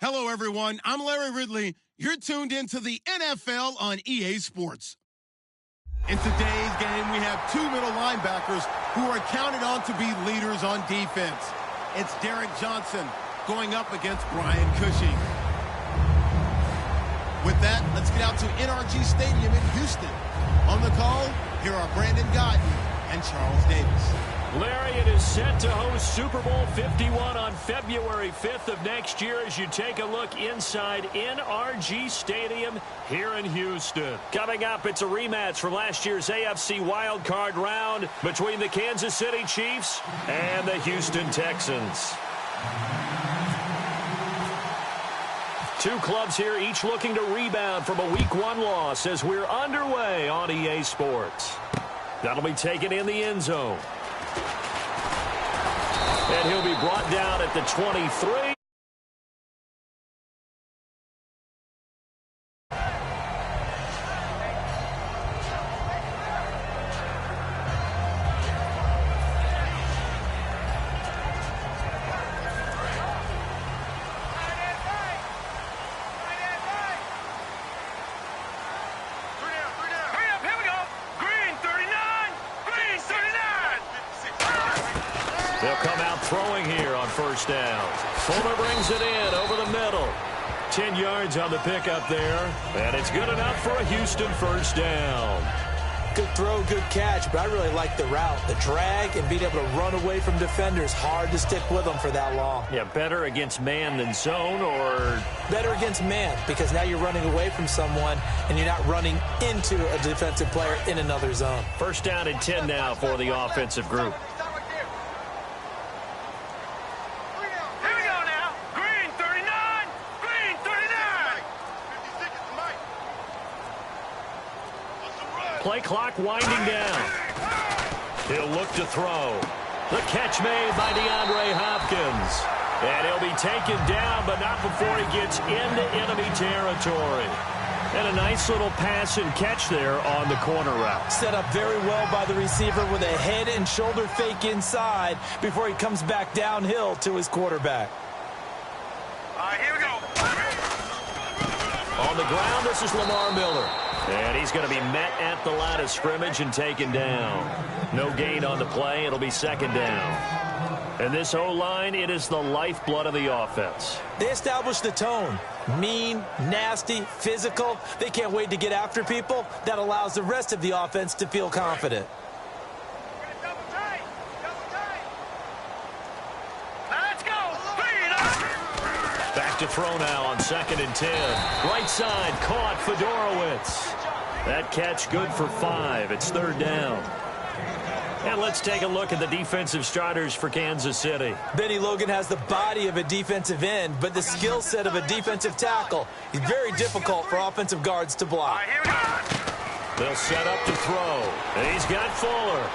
Hello, everyone. I'm Larry Ridley. You're tuned into the NFL on EA Sports. In today's game, we have two middle linebackers who are counted on to be leaders on defense. It's Derek Johnson going up against Brian Cushing. With that, let's get out to NRG Stadium in Houston. On the call, here are Brandon Gotton and Charles Davis. Larry, it is set to host Super Bowl 51 on February 5th of next year as you take a look inside NRG Stadium here in Houston. Coming up, it's a rematch from last year's AFC wildcard round between the Kansas City Chiefs and the Houston Texans. Two clubs here, each looking to rebound from a Week 1 loss as we're underway on EA Sports. That'll be taken in the end zone. And he'll be brought down at the 23. They'll come out throwing here on first down. Fuller brings it in over the middle. 10 yards on the pickup there. And it's good enough for a Houston first down. Good throw, good catch, but I really like the route. The drag and being able to run away from defenders. Hard to stick with them for that long. Yeah, better against man than zone, or? Better against man, because now you're running away from someone and you're not running into a defensive player in another zone. First down and 10 now for the offensive group. Play clock winding down. He'll look to throw. The catch made by DeAndre Hopkins. And he'll be taken down, but not before he gets into enemy territory. And a nice little pass and catch there on the corner route. Set up very well by the receiver with a head and shoulder fake inside before he comes back downhill to his quarterback. All right, here we go. On the ground, this is Lamar Miller. And he's going to be met at the line of scrimmage and taken down. No gain on the play. It'll be second down. And this O-line, it is the lifeblood of the offense. They establish the tone. Mean, nasty, physical. They can't wait to get after people. That allows the rest of the offense to feel confident. Back to throw now on 2nd and 10. Right side, caught Fedorowicz. That catch good for 5. It's third down. And let's take a look at the defensive starters for Kansas City. Benny Logan has the body of a defensive end, but the skill set of a defensive tackle. He's very difficult for offensive guards to block. They'll set up to throw. And he's got Fuller.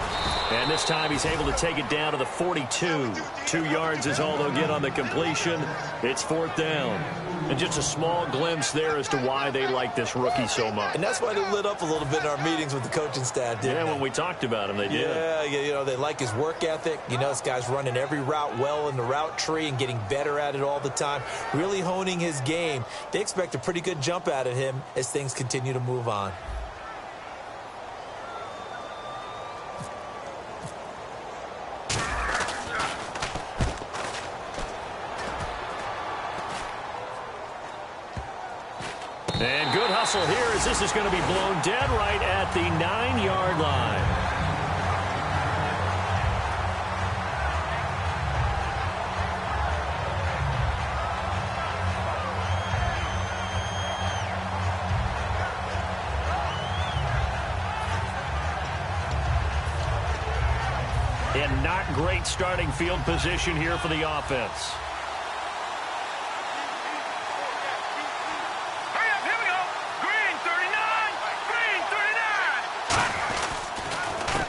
And this time he's able to take it down to the 42. 2 yards is all they'll get on the completion. It's fourth down. And just a small glimpse there as to why they like this rookie so much. And that's why they lit up a little bit in our meetings with the coaching staff, didn't they? When we talked about him, they did. Yeah, you know, they like his work ethic. You know, this guy's running every route well in the route tree and getting better at it all the time, really honing his game. They expect a pretty good jump out of him as things continue to move on. And good hustle here as this is going to be blown dead right at the 9-yard line. And not great starting field position here for the offense.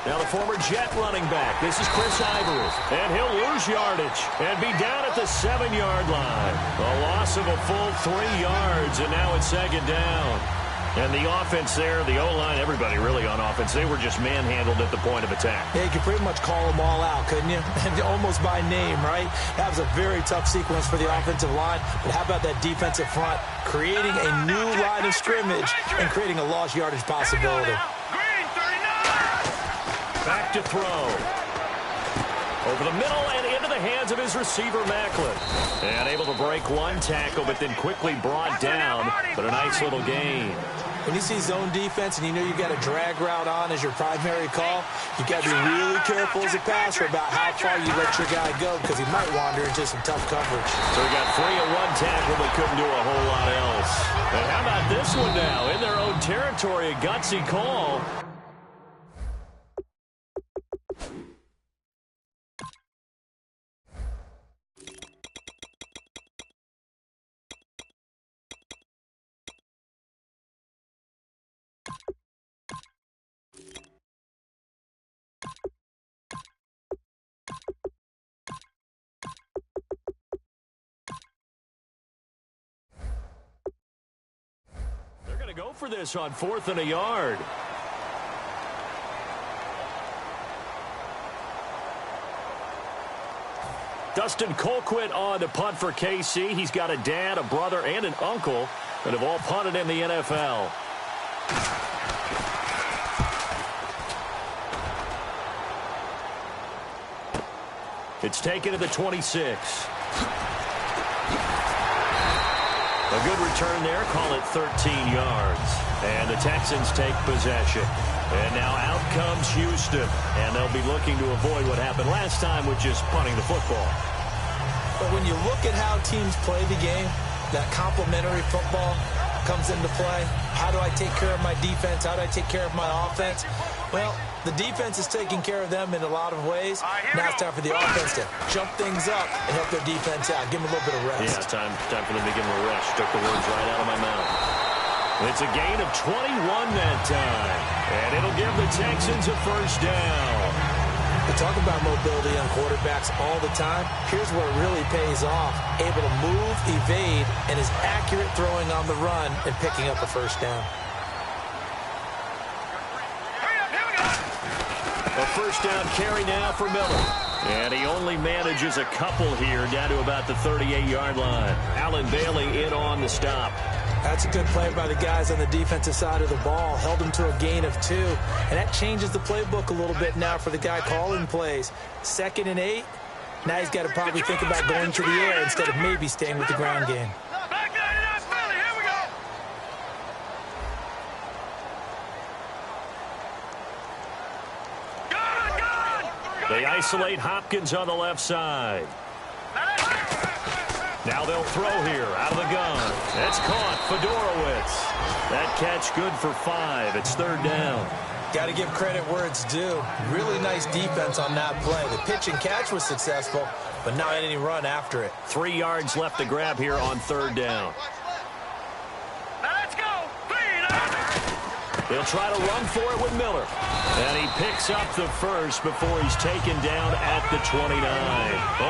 Now the former Jet running back. This is Chris Ivory. And he'll lose yardage and be down at the 7-yard line. A loss of a full 3 yards, and now it's second down. And the offense there, the O-line, everybody really on offense, they were just manhandled at the point of attack. Yeah, you could pretty much call them all out, couldn't you? And almost by name, right? That was a very tough sequence for the offensive line. But how about that defensive front creating a new line of scrimmage and creating a lost yardage possibility? Back to throw. Over the middle and into the hands of his receiver, Macklin. And able to break one tackle, but then quickly brought down. But a nice little gain. When you see zone defense and you know you got a drag route on as your primary call, you got to be really careful as a passer about how far you let your guy go because he might wander into some tough coverage. So he got 3 at one tackle but couldn't do a whole lot else. And how about this one now? In their own territory, a gutsy call. Go for this on 4th and a yard. Dustin Colquitt on the punt for KC. He's got a dad, a brother, and an uncle that have all punted in the NFL. It's taken to the 26. A good return there, call it 13 yards. And the Texans take possession. And now out comes Houston. And they'll be looking to avoid what happened last time with just punting the football. But when you look at how teams play the game, that complementary football comes into play. How do I take care of my defense? How do I take care of my offense? Well, the defense is taking care of them in a lot of ways. Now it's time for the offense to jump things up and help their defense out. Give them a little bit of rest. Yeah, time for them to give them a rest. Took the words right out of my mouth. It's a gain of 21 that time. And it'll give the Texans a first down. We talk about mobility on quarterbacks all the time. Here's where it really pays off. Able to move, evade, and is accurate throwing on the run and picking up a first down. A first down carry now for Miller. And he only manages a couple here down to about the 38-yard line. Alan Bailey in on the stop. That's a good play by the guys on the defensive side of the ball. Held them to a gain of 2. And that changes the playbook a little bit now for the guy calling plays. 2nd and 8. Now he's got to probably think about going to the air instead of maybe staying with the ground game. They isolate Hopkins on the left side. Now they'll throw here out of the gun. That's caught. Fedorowicz. That catch good for 5. It's 3rd down. Got to give credit where it's due. Really nice defense on that play. The pitch and catch was successful, but not any run after it. 3 yards left to grab here on 3rd down. Let's go. They'll try to run for it with Miller. And he picks up the first before he's taken down at the 29.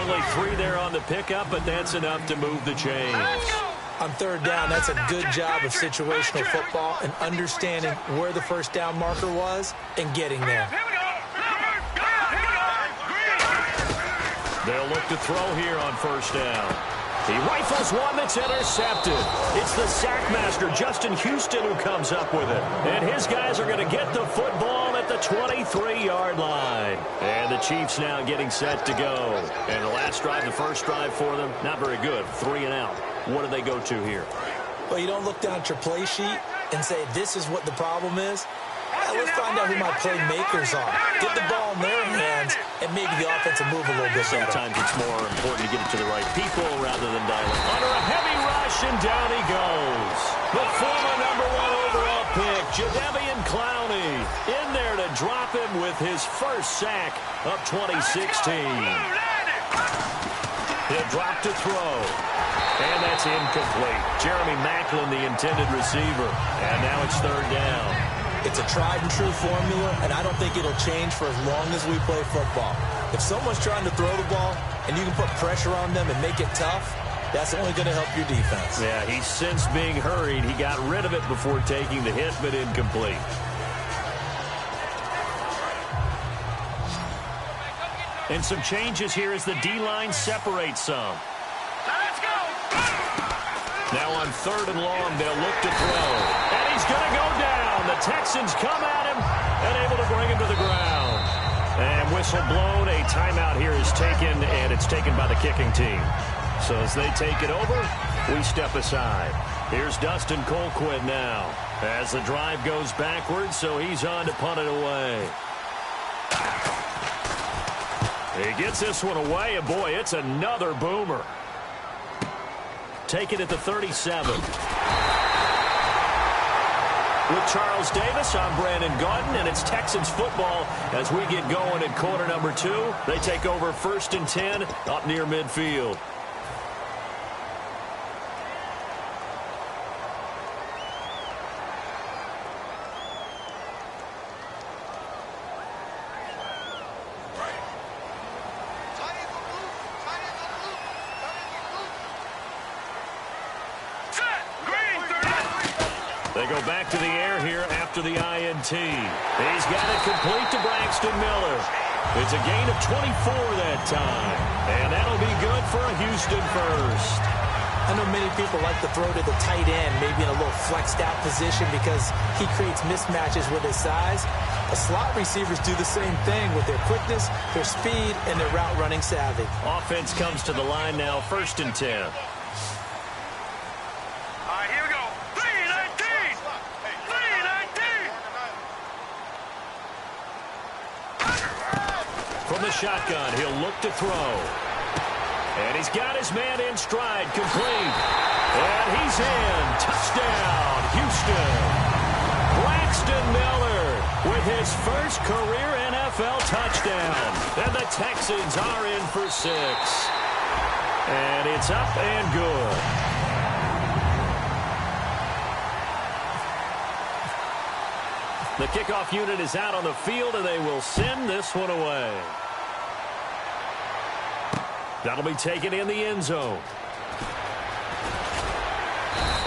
Only 3 there on the pickup, but that's enough to move the chains. On 3rd down, that's a good job of situational football and understanding where the first down marker was and getting there. They'll look to throw here on 1st down. He rifles one that's intercepted. It's the sackmaster, Justin Houston, who comes up with it. And his guys are going to get the football at the 23-yard line. And the Chiefs now getting set to go. And the last drive, the first drive for them, not very good. 3 and out. What do they go to here? Well, you don't look down at your play sheet and say, this is what the problem is. Let's find out who my playmakers are. Get the ball in their hands, and maybe the offense will move a little bit better. Sometimes it's more important to get it to the right people rather than dialing. Under a heavy rush, and down he goes. The former #1 overall pick, Jadeveon Clowney, in there to drop him with his first sack of 2016. He'll drop to throw. And that's incomplete. Jeremy Macklin, the intended receiver. And now it's 3rd down. It's a tried-and-true formula, and I don't think it'll change for as long as we play football. If someone's trying to throw the ball and you can put pressure on them and make it tough, That's only going to help your defense. Yeah, he's since being hurried. He got rid of it before taking the hit, but incomplete. And some changes here as the D-line separates some. Let's go. Now on 3rd and long, they'll look to throw. And he's going to go down. The Texans come at him and able to bring him to the ground. And whistle blown. A timeout here is taken, and it's taken by the kicking team. So as they take it over, we step aside. Here's Dustin Colquitt now as the drive goes backwards, so he's on to punt it away. He gets this one away, and boy, it's another boomer. Take it at the 37. With Charles Davis, I'm Brandon Gaudin, and it's Texans football as we get going in quarter number 2. They take over 1st and 10 up near midfield. They go back to the air here after the INT. He's got it complete to Braxton Miller. It's a gain of 24 that time. And that'll be good for a Houston first. I know many people like to throw to the tight end, maybe in a little flexed out position because he creates mismatches with his size. The slot receivers do the same thing with their quickness, their speed, and their route running savvy. Offense comes to the line now, 1st and 10. From the shotgun, he'll look to throw. And he's got his man in stride, complete. And he's in. Touchdown, Houston. Braxton Miller with his first career NFL touchdown. And the Texans are in for 6. And it's up and good. The kickoff unit is out on the field, and they will send this one away. That'll be taken in the end zone.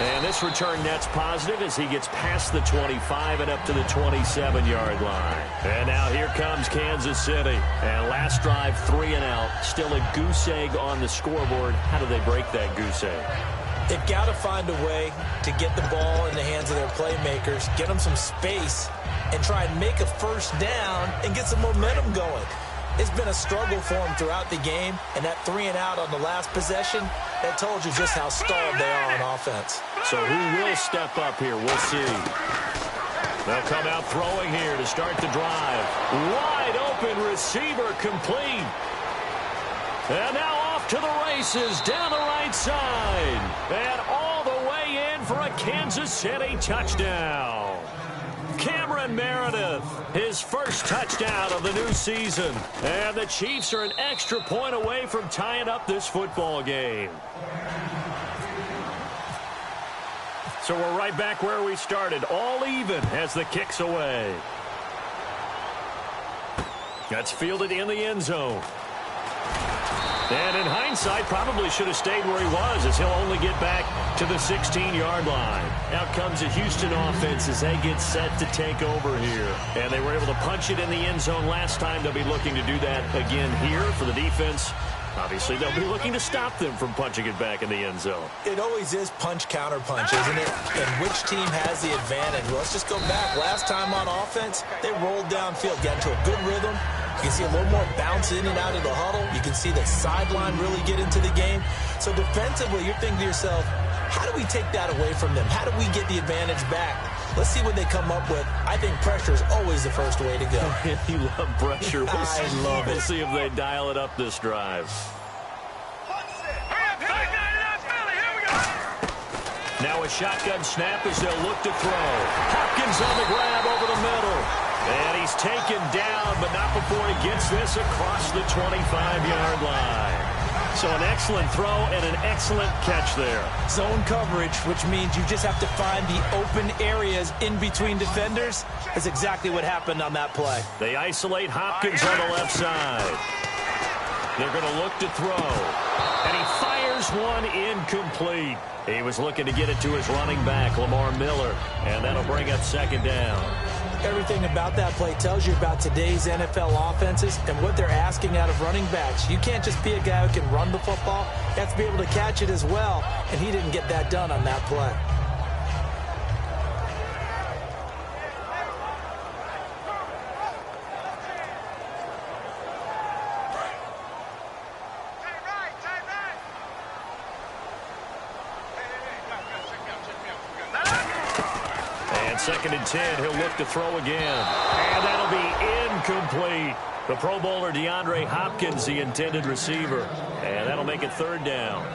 And this return net's positive as he gets past the 25 and up to the 27-yard line. And now here comes Kansas City. And last drive, 3 and out. Still a goose egg on the scoreboard. How do they break that goose egg? They've got to find a way to get the ball in the hands of their playmakers, get them some space, and try and make a first down and get some momentum going. It's been a struggle for them throughout the game, and that 3 and out on the last possession, that told you just how stalled they are on offense. So who will step up here? We'll see. They'll come out throwing here to start the drive. Wide open receiver complete. And now off to the races down the right side. And all the way in for a Kansas City touchdown. Cameron Meredith, his first touchdown of the new season. And the Chiefs are an extra point away from tying up this football game. So we're right back where we started, all even as the kick's away. That's fielded in the end zone. And in hindsight, probably should have stayed where he was as he'll only get back to the 16-yard line. Out comes the Houston offense as they get set to take over here. And they were able to punch it in the end zone last time. They'll be looking to do that again here for the defense. Obviously, they'll be looking to stop them from punching it back in the end zone. It always is punch-counter-punch, isn't it? And which team has the advantage? Well, let's just go back. Last time on offense, they rolled downfield, got into a good rhythm. You can see a little more bounce in and out of the huddle. You can see the sideline really get into the game. So defensively, you're thinking to yourself, how do we take that away from them? How do we get the advantage back? Let's see what they come up with. I think pressure is always the first way to go. You love pressure. I love it. We'll see if they dial it up this drive. Now a shotgun snap as they'll look to throw. Hopkins on the grab over the middle. And he's taken down, but not before he gets this across the 25-yard line. So an excellent throw and an excellent catch there. Zone coverage, which means you just have to find the open areas in between defenders. That's exactly what happened on that play. They isolate Hopkins on the left side. They're going to look to throw. And he fires fires one incomplete. He was looking to get it to his running back, Lamar Miller, and that'll bring up second down. Everything about that play tells you about today's NFL offenses and what they're asking out of running backs. You can't just be a guy who can run the football. You have to be able to catch it as well, and he didn't get that done on that play. Second and 10, he'll look to throw again. And that'll be incomplete. The Pro Bowler DeAndre Hopkins, the intended receiver. And that'll make it third down.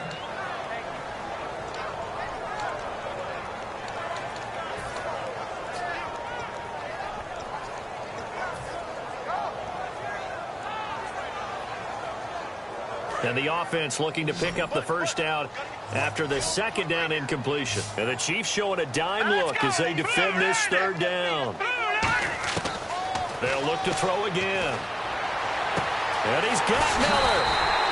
And the offense looking to pick up the first down after the second down incompletion. And the Chiefs showing a dime look as they defend this third down. They'll look to throw again. And he's got Miller.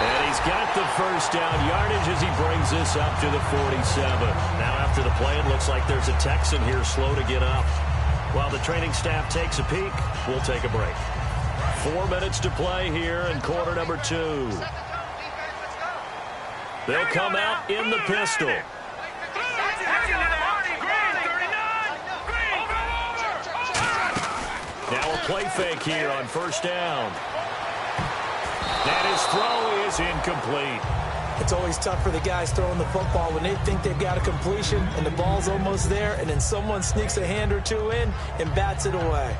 And he's got the first down yardage as he brings this up to the 47. Now after the play, it looks like there's a Texan here slow to get up. While the training staff takes a peek, we'll take a break. 4 minutes to play here in quarter number 2. They'll come out in the pistol. Now a play fake here on first down. And his throw is incomplete. It's always tough for the guys throwing the football when they think they've got a completion and the ball's almost there, and then someone sneaks a hand or two in and bats it away.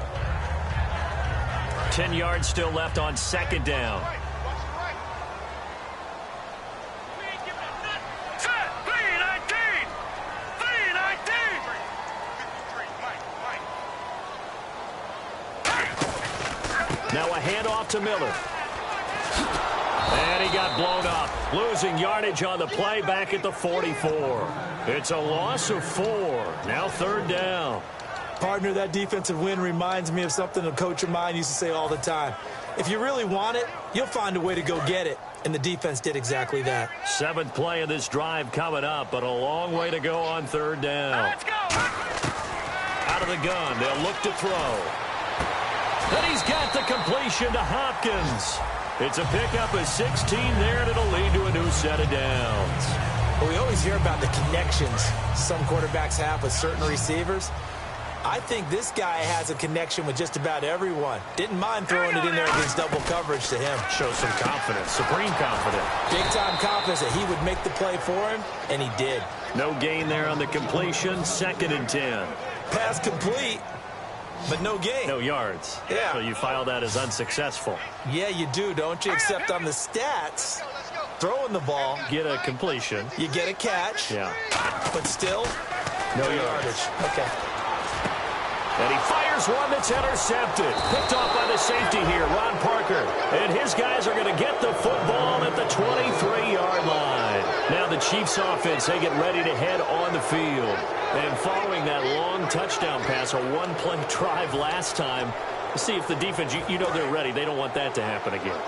10 yards still left on second down. Now a handoff to Miller. And he got blown up. Losing yardage on the play back at the 44. It's a loss of 4. Now third down. Partner, that defensive win reminds me of something a coach of mine used to say all the time. If you really want it, you'll find a way to go get it. And the defense did exactly that. 7th play of this drive coming up, but a long way to go on third down. Let's go. Out of the gun, they'll look to throw. And he's got the completion to Hopkins. It's a pickup of 16 there, and it'll lead to a new set of downs. Well, we always hear about the connections some quarterbacks have with certain receivers. I think this guy has a connection with just about everyone. Didn't mind throwing it in there against double coverage to him. Shows some confidence, supreme confidence. Big-time confidence that he would make the play for him, and he did. No gain there on the completion, 2nd and 10. Pass complete, but no gain. No yards. Yeah. So you file that as unsuccessful. Yeah, you do, don't you? Except on the stats, throwing the ball, Get a completion. you get a catch, Yeah. but still, No yardage. Okay. And he fires one that's intercepted. Picked off by the safety here, Ron Parker. And his guys are going to get the football at the 23-yard line. Now the Chiefs offense, they get ready to head on the field. And following that long touchdown pass, a one-play drive last time, see if the defense, you know they're ready. They don't want that to happen again.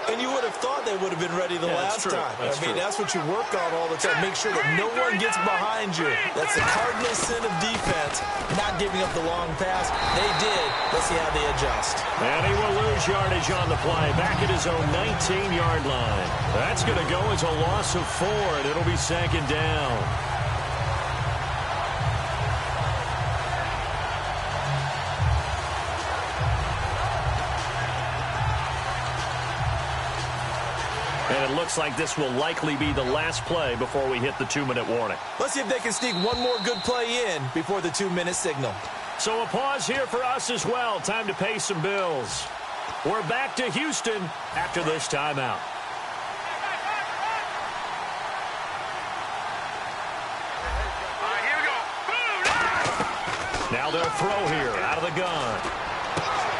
And you would have thought they would have been ready the last time. That's what you work on all the time. Make sure that no one gets behind you. That's the cardinal sin of defense, not giving up the long pass. They did. Let's see how they adjust. And he will lose yardage on the play, back at his own 19-yard line. That's going to go as a loss of 4, and it'll be second down. And it looks like this will likely be the last play before we hit the 2-minute warning. Let's see if they can sneak one more good play in before the 2-minute signal. So a pause here for us as well. Time to pay some bills. We're back to Houston after this timeout. Here we go. Now they'll throw here out of the gun.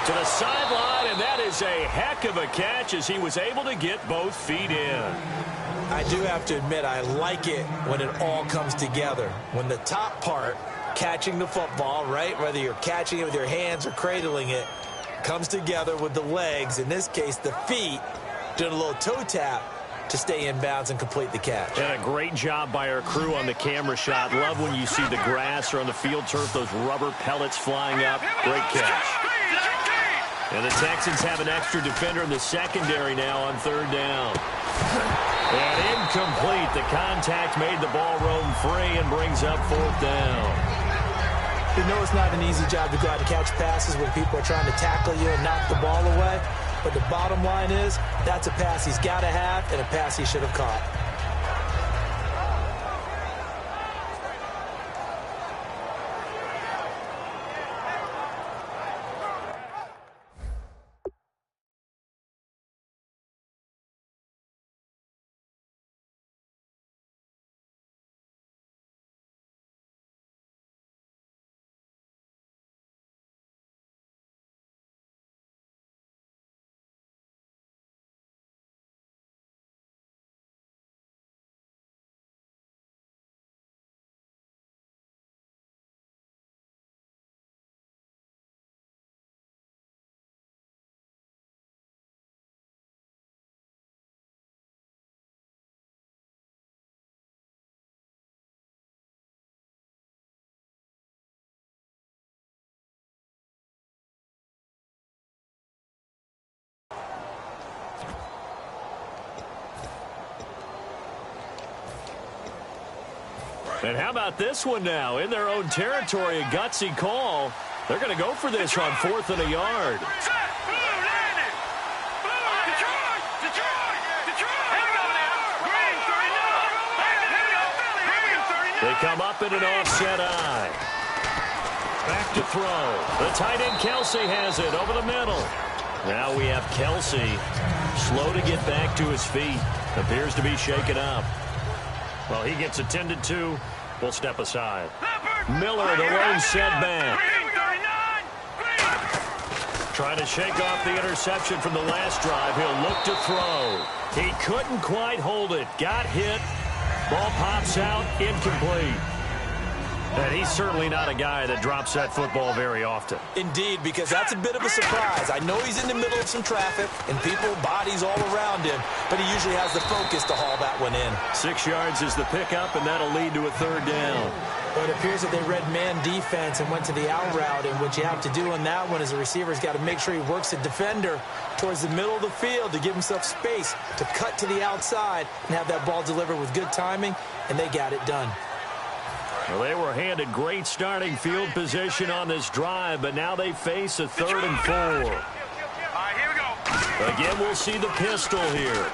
To the sideline, and that is a heck of a catch as he was able to get both feet in. I do have to admit, I like it when it all comes together. When the top part, catching the football, right, whether you're catching it with your hands or cradling it, comes together with the legs, in this case the feet, doing a little toe tap. to stay in bounds and complete the catch. And a great job by our crew on the camera shot. Love when you see the grass or on the field turf, those rubber pellets flying up. Great catch. And the Texans have an extra defender in the secondary now on third down. And incomplete. The contact made the ball roam free and brings up fourth down. You know it's not an easy job to go out and catch passes when people are trying to tackle you and knock the ball away. But the bottom line is, that's a pass he's got to have and a pass he should have caught. And how about this one now? In their own territory, a gutsy call. They're going to go for this on 4th and a yard. They come up in an offset eye. Back to throw. The tight end Kelsey has it over the middle. Now we have Kelsey slow to get back to his feet. Appears to be shaken up. Well, he gets attended to. We'll step aside. Miller, the lone setback. Trying to shake off the interception from the last drive. He'll look to throw. He couldn't quite hold it. Got hit. Ball pops out. Incomplete. And he's certainly not a guy that drops that football very often. Indeed, because that's a bit of a surprise. I know he's in the middle of some traffic and people, bodies all around him, but he usually has the focus to haul that one in. 6 yards is the pickup, and that'll lead to a third down. Well, it appears that they read man defense and went to the out route, and what you have to do on that one is the receiver's got to make sure he works the defender towards the middle of the field to give himself space to cut to the outside and have that ball delivered with good timing, and they got it done. Well, they were handed great starting field position on this drive, but now they face a 3rd and 4. All right, here we go. Again, we'll see the pistol here.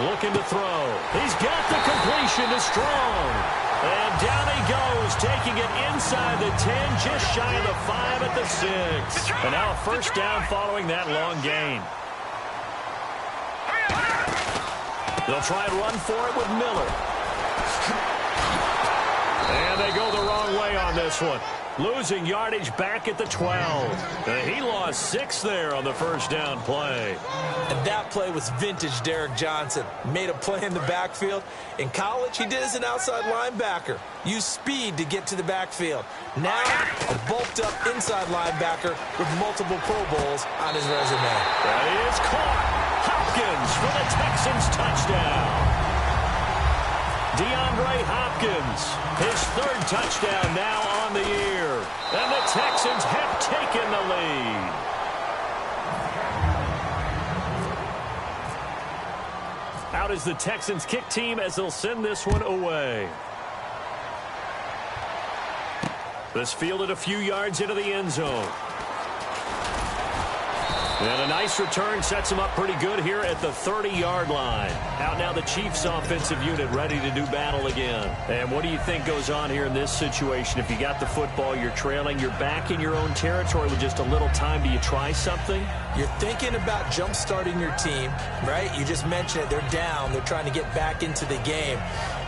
Looking to throw. He's got the completion to Strong. And down he goes, taking it inside the 10, just shy of the 5 at the 6. And now a first down following that long gain. They'll try and run for it with Miller. And they go the wrong way on this one. Losing yardage back at the 12. He lost 6 there on the first down play. And that play was vintage Derek Johnson. Made a play in the backfield. In college, he did as an outside linebacker. Used speed to get to the backfield. Now, a bulked-up inside linebacker with multiple Pro Bowls on his resume. That is caught. Hopkins for the Texans touchdown. DeAndre Hopkins, his 3rd touchdown now on the year. And the Texans have taken the lead. Out is the Texans kick team as they'll send this one away. This fielded a few yards into the end zone. And a nice return sets him up pretty good here at the 30-yard line. Out now the Chiefs offensive unit ready to do battle again. And what do you think goes on here in this situation? If you got the football, you're trailing, you're back in your own territory with just a little time. Do you try something? You're thinking about jump-starting your team, right? You just mentioned it. They're down. They're trying to get back into the game.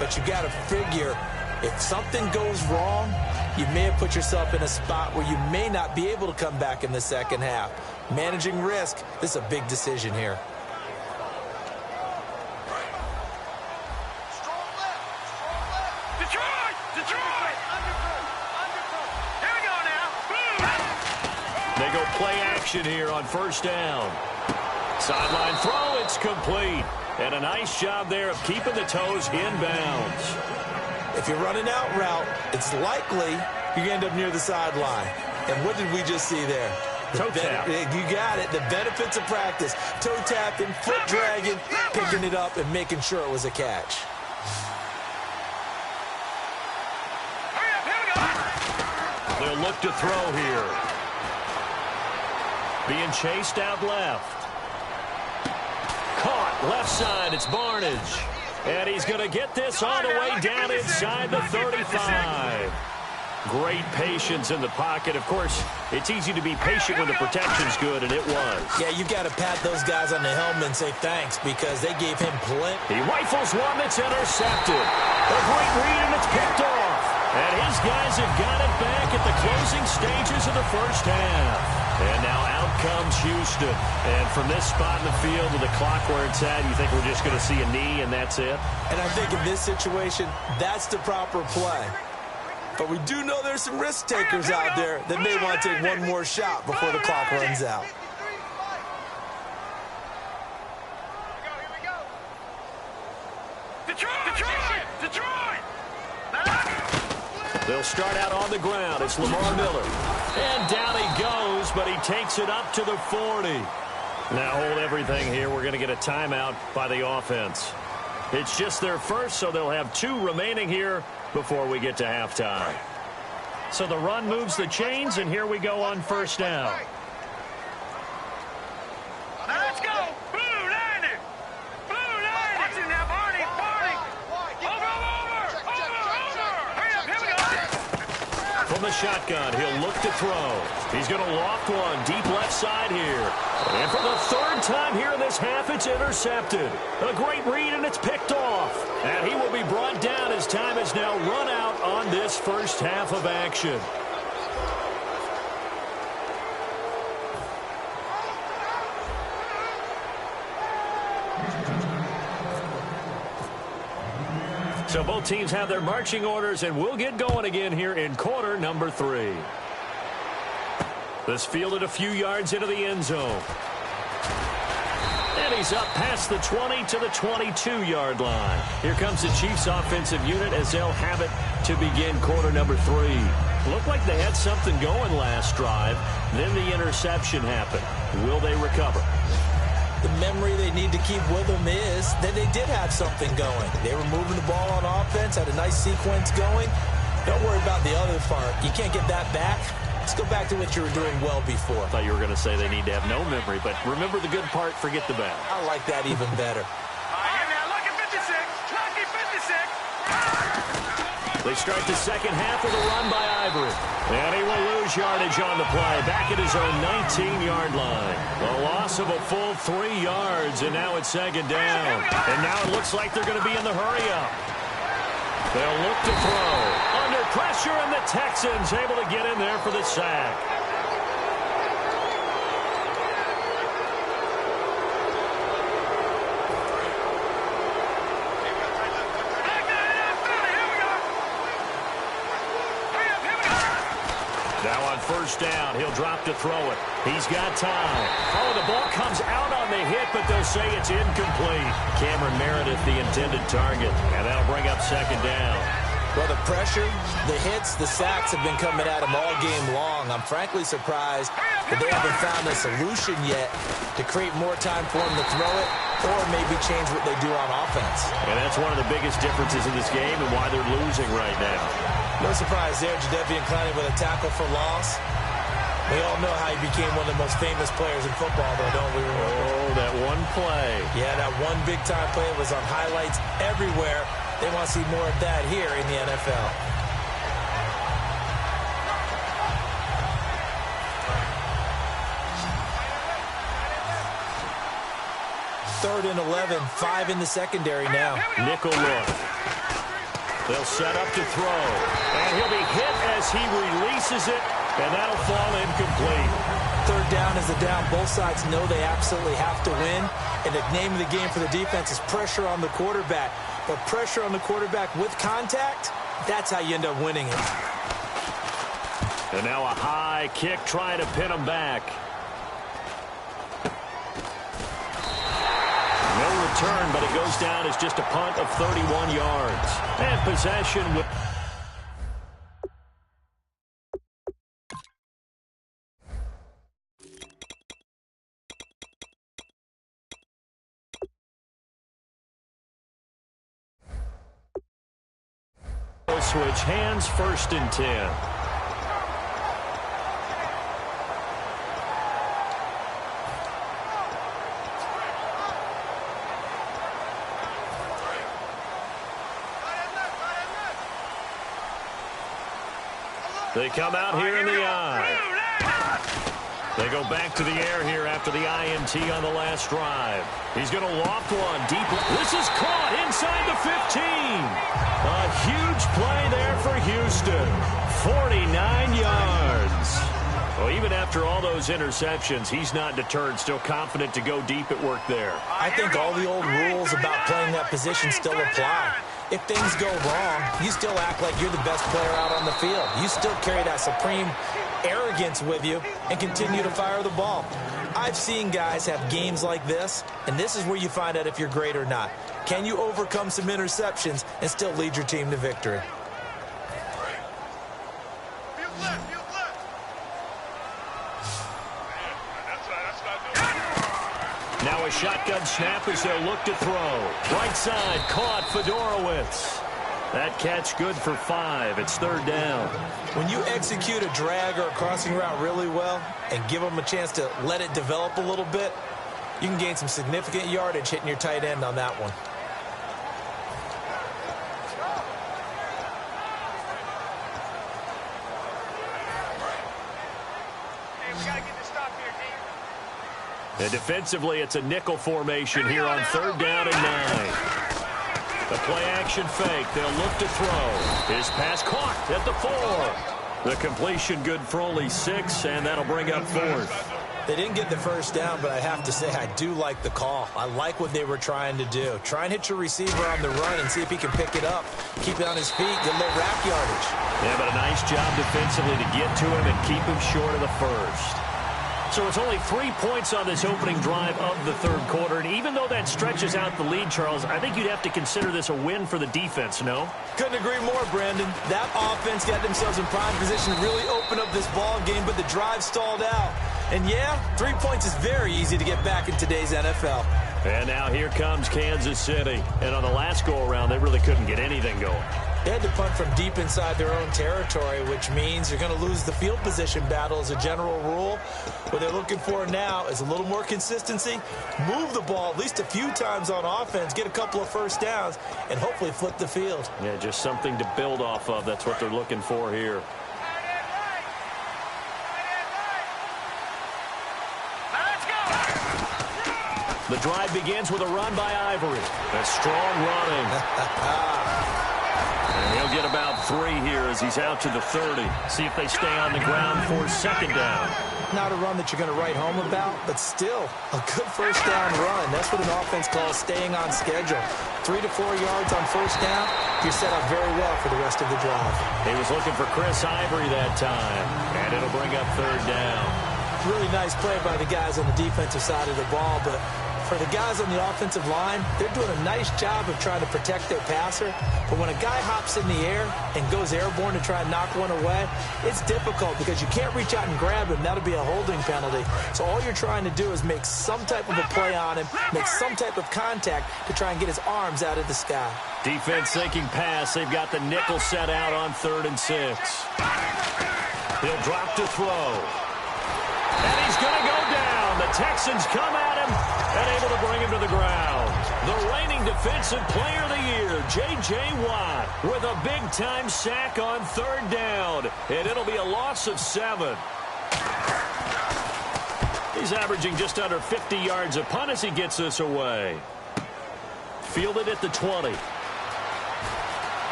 But you got to figure if something goes wrong, you may have put yourself in a spot where you may not be able to come back in the second half. Managing risk, this is a big decision here. Detroit! Here we go now. They go play action here on first down. Sideline throw, it's complete. And a nice job there of keeping the toes in bounds. If you're running out route, it's likely you end up near the sideline. And what did we just see there? Toe tap. You got it. The benefits of practice. Toe tapping, foot dragging, picking it up, and making sure it was a catch. They'll look to throw here. Being chased out left. Caught left side. It's Barnage. And he's going to get this all the way down inside the 35. Great patience in the pocket. Of course, it's easy to be patient when the protection's good, and it was. Yeah, you've got to pat those guys on the helmet and say thanks because they gave him plenty. He rifles one that's intercepted. A great read, and it's picked off. And his guys have got it back at the closing stages of the first half. And now out comes Houston. And from this spot in the field with the clock where it's at, you think we're just going to see a knee and that's it? And I think in this situation, that's the proper play. But we do know there's some risk takers out there that may want to take one more shot before the clock runs out. Detroit! They'll start out on the ground. It's Lamar Miller. And down he goes, but he takes it up to the 40. Now hold everything here. We're going to get a timeout by the offense. It's just their first, so they'll have 2 remaining here before we get to halftime. So the run moves the chains, and here we go on first down. Now let's go! Blue 90! Blue 90! Watch it now, Barney! Over! Hurry up, here we go! From the shotgun, he'll look to throw. He's going to loft one deep left side here. And for the 3rd time here in this half, it's intercepted. A great read, and it's picked off. And he will be brought down as time has now run out on this first half of action. So both teams have their marching orders, and we'll get going again here in quarter number 3. This fielded a few yards into the end zone. And he's up past the 20 to the 22-yard line. Here comes the Chiefs offensive unit as they'll have it to begin quarter number 3. Looked like they had something going last drive. Then the interception happened. Will they recover? The memory they need to keep with them is that they did have something going. They were moving the ball on offense, had a nice sequence going. Don't worry about the other part. You can't get that back. Let's go back to what you were doing well before. I thought you were going to say they need to have no memory, but remember the good part, forget the bad. I like that even better. Now look at 56! Lucky 56! They start the second half with a run by Ivory. And he will lose yardage on the play, back at his own 19-yard line. A loss of a full 3 yards, and now it's second down. And now it looks like they're going to be in the hurry-up. They'll look to throw. Under pressure, and the Texans able to get in there for the sack. Now on first down, he'll drop to throw it. He's got time. Oh, the ball comes out on the hit, but they'll say it's incomplete. Cameron Meredith, the intended target, and that'll bring up second down. Well, the pressure, the hits, the sacks have been coming at him all game long. I'm frankly surprised that they haven't found a solution yet to create more time for him to throw it or maybe change what they do on offense. And that's one of the biggest differences in this game and why they're losing right now. No surprise there, Jadeveon Clowney with a tackle for loss. We all know how he became one of the most famous players in football, though, don't we? Oh, that one play. Yeah, that one big-time play was on highlights everywhere. They want to see more of that here in the NFL. Third and 11, 5 in the secondary now. Nickel look. They'll set up to throw. And he'll be hit as he releases it, and that'll fall incomplete. Third down is a down. Both sides know they absolutely have to win. And the name of the game for the defense is pressure on the quarterback. But pressure on the quarterback with contact, that's how you end up winning it. And now a high kick trying to pin him back. goes down as just a punt of 31 yards. And possession with... Switch hands, 1st and 10. They come out here in the eye. They go back to the air here after the INT on the last drive. He's going to loft one deep. This is caught inside the 15. A huge play there for Houston. 49 yards. Well, even after all those interceptions, he's not deterred, still confident to go deep at work there. I think all the old rules about playing that position still apply. If things go wrong, you still act like you're the best player out on the field. You still carry that supreme arrogance with you and continue to fire the ball. I've seen guys have games like this, and this is where you find out if you're great or not. Can you overcome some interceptions and still lead your team to victory? Now a shotgun snap as they'll look to throw. Right side, caught Fedorowicz. That catch good for 5. It's 3rd down. When you execute a drag or a crossing route really well and give them a chance to let it develop a little bit, you can gain some significant yardage hitting your tight end on that one. And defensively, it's a nickel formation here on 3rd down and 9. The play-action fake. They'll look to throw. His pass caught at the 4. The completion good for only 6, and that'll bring up 4th. They didn't get the 1st down, but I have to say I do like the call. I like what they were trying to do. Try and hit your receiver on the run and see if he can pick it up. Keep it on his feet, get a little rack yardage. Yeah, but a nice job defensively to get to him and keep him short of the 1st. So it's only 3 points on this opening drive of the 3rd quarter. And even though that stretches out the lead, Charles, I think you'd have to consider this a win for the defense, no? Couldn't agree more, Brandon. That offense got themselves in prime position to really open up this ball game, but the drive stalled out. And yeah, 3 points is very easy to get back in today's NFL. And now here comes Kansas City. And on the last go-around, they really couldn't get anything going. They had to punt from deep inside their own territory, which means you're going to lose the field position battle as a general rule. What they're looking for now is a little more consistency, move the ball at least a few times on offense, get a couple of 1st downs, and hopefully flip the field. Yeah, just something to build off of. That's what they're looking for here. The drive begins with a run by Ivory. That's strong running. And he'll get about 3 here as he's out to the 30. See if they stay on the ground for 2nd down. Not a run that you're going to write home about, but still a good 1st down run. That's what an offense calls staying on schedule. 3 to 4 yards on 1st down, you're set up very well for the rest of the drive. He was looking for Chris Ivory that time, and it'll bring up 3rd down. Really nice play by the guys on the defensive side of the ball, but for the guys on the offensive line, they're doing a nice job of trying to protect their passer. But when a guy hops in the air and goes airborne to try and knock one away, it's difficult because you can't reach out and grab him. That'll be a holding penalty. So all you're trying to do is make some type of a play on him, make some type of contact to try and get his arms out of the sky. Defense thinking pass. They've got the nickel set out on 3rd and 6. He'll drop to throw. And he's going to go down. The Texans come at him and able to bring him to the ground. The reigning defensive player of the year, J.J. Watt, with a big-time sack on 3rd down. And it'll be a loss of 7. He's averaging just under 50 yards a punt as he gets this away. Fielded at the 20.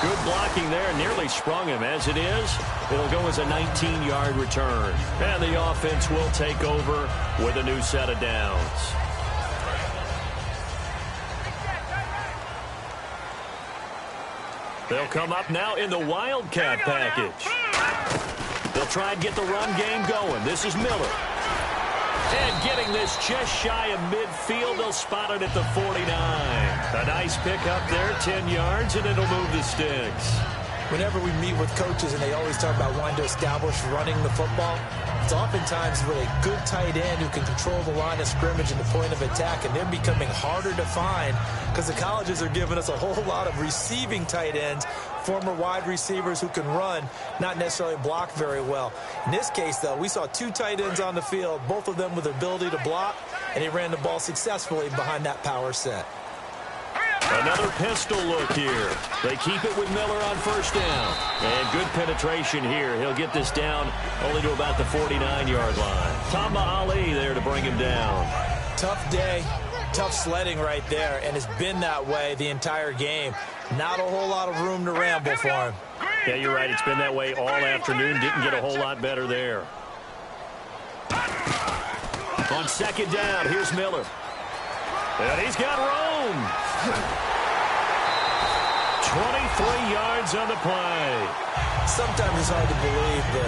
Good blocking there, nearly sprung him. As it is, it'll go as a 19-yard return. And the offense will take over with a new set of downs. They'll come up now in the Wildcat package. They'll try and get the run game going. This is Miller. And getting this just shy of midfield, they'll spot it at the 49. A nice pickup there, 10 yards, and it'll move the sticks. Whenever we meet with coaches and they always talk about wanting to establish running the football, it's oftentimes with a good tight end who can control the line of scrimmage and the point of attack, and they're becoming harder to find because the colleges are giving us a whole lot of receiving tight ends, former wide receivers who can run, not necessarily block very well. In this case, though, we saw 2 tight ends on the field, both of them with the ability to block, and he ran the ball successfully behind that power set. Another pistol look here. They keep it with Miller on first down. And good penetration here. He'll get this down only to about the 49-yard line. Tamba Ali there to bring him down. Tough day, tough sledding right there, and it's been that way the entire game. Not a whole lot of room to ramble for him. Yeah, you're right. It's been that way all afternoon. Didn't get a whole lot better there. On second down, here's Miller. And he's got room. 23 yards on the play. Sometimes it's hard to believe, but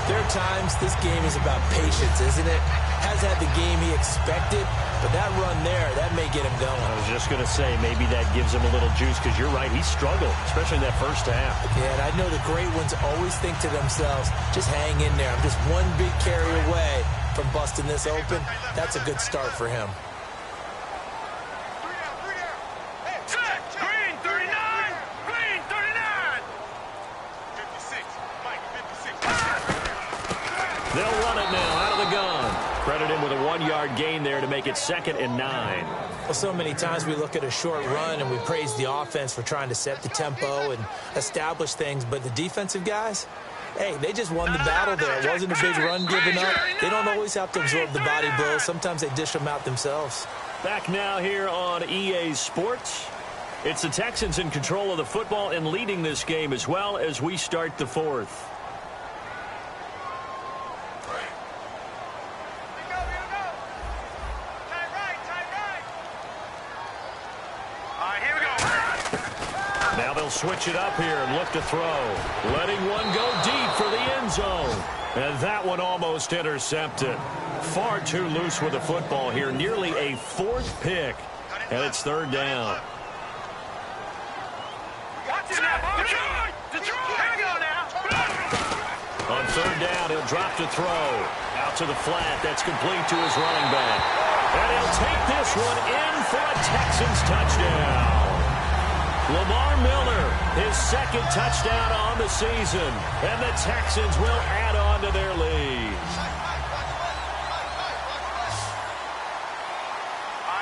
there are times this game is about patience, isn't it? Has had the game he expected, but that run there, that may get him going. I was just going to say, maybe that gives him a little juice, because you're right, he struggled, especially in that first half. Yeah, and I know the great ones always think to themselves, just hang in there. I'm just one big carry away from busting this open. That's a good start for him. They'll run it now out of the gun. Credit him with a 1-yard gain there to make it 2nd and 9. Well, so many times we look at a short run and we praise the offense for trying to set the tempo and establish things, but the defensive guys, hey, they just won the battle there. It wasn't a big run given up. They don't always have to absorb the body blows. Sometimes they dish them out themselves. Back now here on EA Sports. It's the Texans in control of the football and leading this game as well as we start the 4th. Now they'll switch it up here and look to throw. Letting one go deep for the end zone. And that one almost intercepted. Far too loose with the football here. Nearly a 4th pick. And it's 3rd down. On 3rd down, he'll drop to throw. Out to the flat. That's complete to his running back. And he'll take this one in for a Texans touchdown. Lamar Miller, his 2nd touchdown on the season. And the Texans will add on to their lead.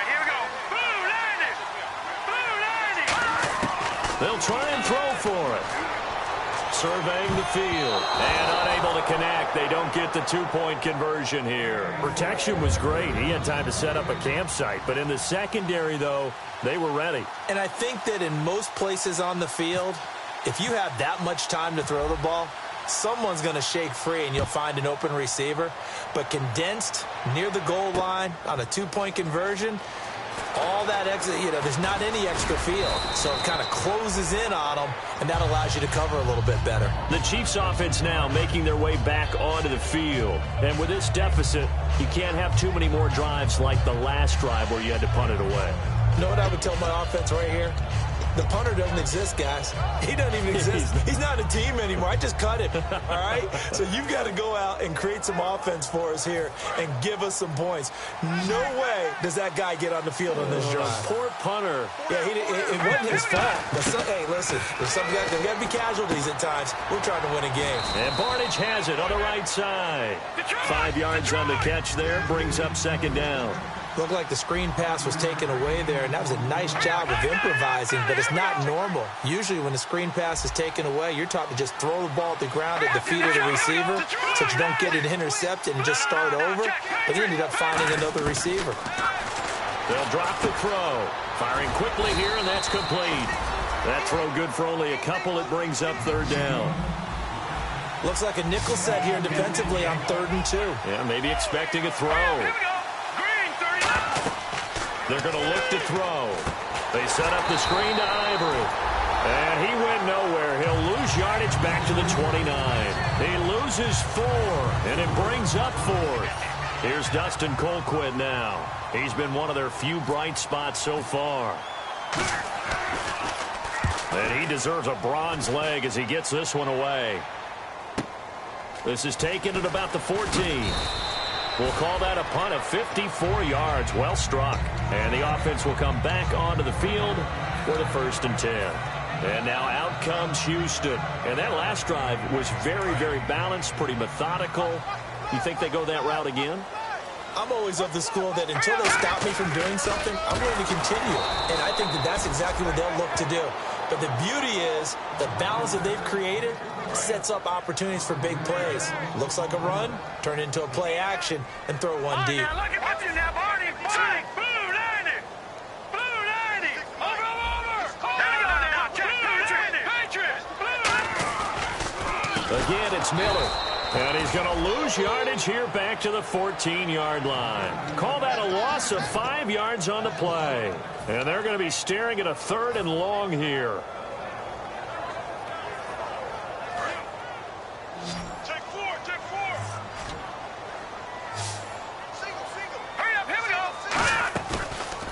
Here we go. Blue landing. Blue landing. They'll try and throw for it. Surveying the field. And unable to connect. They don't get the 2-point conversion here. Protection was great. He had time to set up a campsite. But in the secondary, though, they were ready. And I think that in most places on the field, if you have that much time to throw the ball, someone's going to shake free and you'll find an open receiver. But condensed near the goal line on a 2-point conversion, all that extra, there's not any extra field. So it kind of closes in on them, and that allows you to cover a little bit better. The Chiefs offense now making their way back onto the field. And with this deficit, you can't have too many more drives like the last drive where you had to punt it away. You know what I would tell my offense right here? The punter doesn't exist, guys. He doesn't even exist. He's not a team anymore. I just cut him, all right? So you've got to go out and create some offense for us here and give us some points. No way does that guy get on the field on this drive. Poor punter. Yeah, it wasn't his fault. Hey, listen, there's got to be casualties at times. We're trying to win a game. And Barnage has it on the right side. 5 yards on the catch there. Brings up 2nd down. Looked like the screen pass was taken away there, and that was a nice job of improvising, but it's not normal. Usually when the screen pass is taken away, you're taught to just throw the ball at the ground at the feet of the receiver so that you don't get it intercepted and just start over, but he ended up finding another receiver. They'll drop the throw. Firing quickly here, and that's complete. That throw good for only a couple. It brings up 3rd down. Looks like a nickel set here defensively on 3rd and 2. Yeah, maybe expecting a throw. They're going to look to throw. They set up the screen to Ivory. And he went nowhere. He'll lose yardage back to the 29. He loses 4, and it brings up 4th. Here's Dustin Colquitt now. He's been one of their few bright spots so far. And he deserves a bronze leg as he gets this one away. This is taken at about the 14. We'll call that a punt of 54 yards. Well struck. And the offense will come back onto the field for the 1st and 10. And now out comes Houston. And that last drive was very, very balanced, pretty methodical. You think they go that route again? I'm always of the school that until they stop me from doing something, I'm going to continue. And I think that that's exactly what they'll look to do. But the beauty is the balance that they've created sets up opportunities for big plays. Looks like a run, turn into a play action, and throw one deep. Now look at you now, Barney. Blue 90. Blue 90. Over. There you go now. Patriots. Again, it's Miller. And he's going to lose yardage here back to the 14-yard line. Call that a loss of 5 yards on the play. And they're going to be staring at a 3rd and long here. Take four. Hurry up, here we go.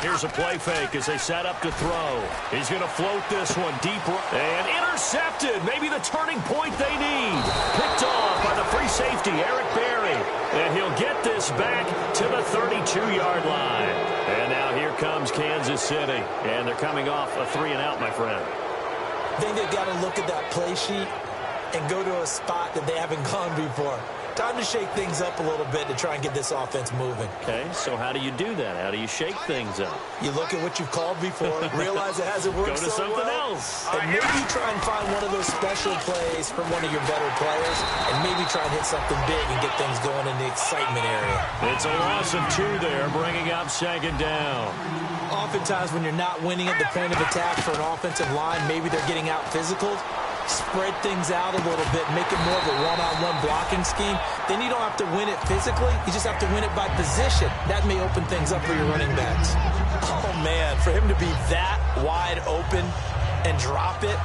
Here's a play fake as they set up to throw. He's going to float this one deep and intercepted. Maybe the turning point they need. Picked off by the free safety, Eric Berry. And he'll get this back to the 32-yard line. And now here comes Kansas City. And they're coming off a 3-and-out, my friend. I think they've got to look at that play sheet and go to a spot that they haven't gone before. Time to shake things up a little bit to try and get this offense moving. Okay, so how do you do that? How do you shake things up? You look at what you've called before, realize it hasn't worked Go to something well, else. and maybe try and find one of those special plays from one of your better players, and maybe try and hit something big and get things going in the excitement area. It's a loss of 2 there, bringing up 2nd down. Oftentimes when you're not winning at the point of attack for an offensive line, maybe they're getting out physical. Spread things out a little bit, make it more of a one-on-one blocking scheme. Then you don't have to win it physically. You just have to win it by position. That may open things up for your running backs. Oh, man, for him to be that wide open and drop it,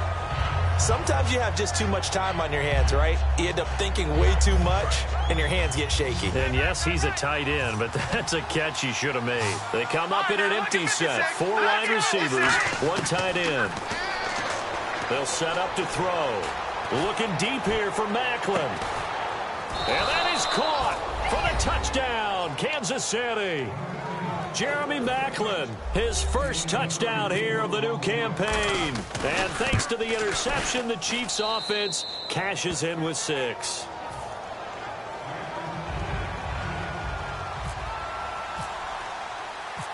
sometimes you have just too much time on your hands, right? You end up thinking way too much, and your hands get shaky. And yes, he's a tight end, but that's a catch he should have made. They come up in an empty set. 4 wide receivers, 1 tight end. They'll set up to throw. Looking deep here for Macklin. And that is caught for the touchdown, Kansas City. Jeremy Macklin, his first touchdown here of the new campaign. And thanks to the interception, the Chiefs offense cashes in with 6.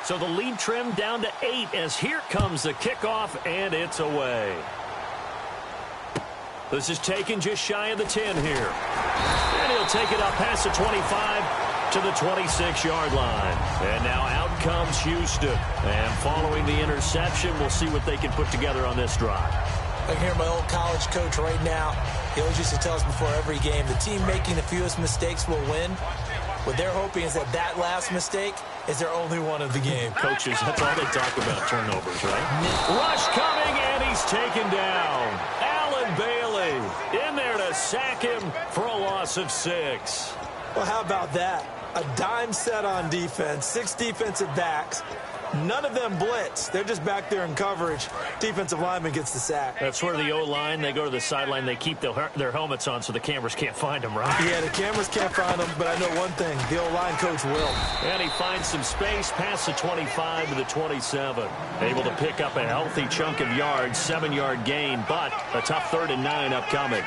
So the lead trimmed down to 8 as here comes the kickoff, and it's away. This is taken just shy of the 10 here. And he'll take it up past the 25 to the 26-yard line. And now out comes Houston. And following the interception, we'll see what they can put together on this drive. I can hear my old college coach right now. He always used to tell us before every game, the team making the fewest mistakes will win. What they're hoping is that last mistake is their only one of the game. Coaches, that's all they talk about, turnovers, right? Rush coming, and he's taken down. Allen Bailey in there to sack him for a loss of 6. Well, how about that? A dime set on defense, 6 defensive backs. None of them blitz. They're just back there in coverage. Defensive lineman gets the sack. That's where the O-line, they go to the sideline, they keep their helmets on so the cameras can't find them, right? Yeah, the cameras can't find them, but I know one thing. The O-line coach will. And he finds some space past the 25 to the 27. Able to pick up a healthy chunk of yards, 7-yard gain, but a tough 3rd and 9 upcoming.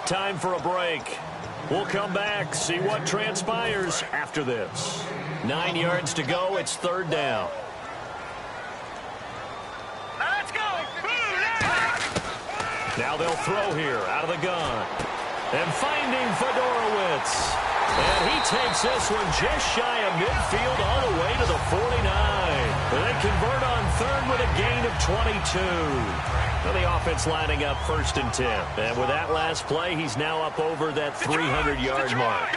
Time for a break. We'll come back, see what transpires after this. 9 yards to go. It's 3rd down. Now let's go. Now they'll throw here out of the gun. And finding Fedorowicz. And he takes this one just shy of midfield all the way to the 49. And they convert on third with a gain of 22. Now the offense lining up 1st and 10. And with that last play, he's now up over that 300-yard mark.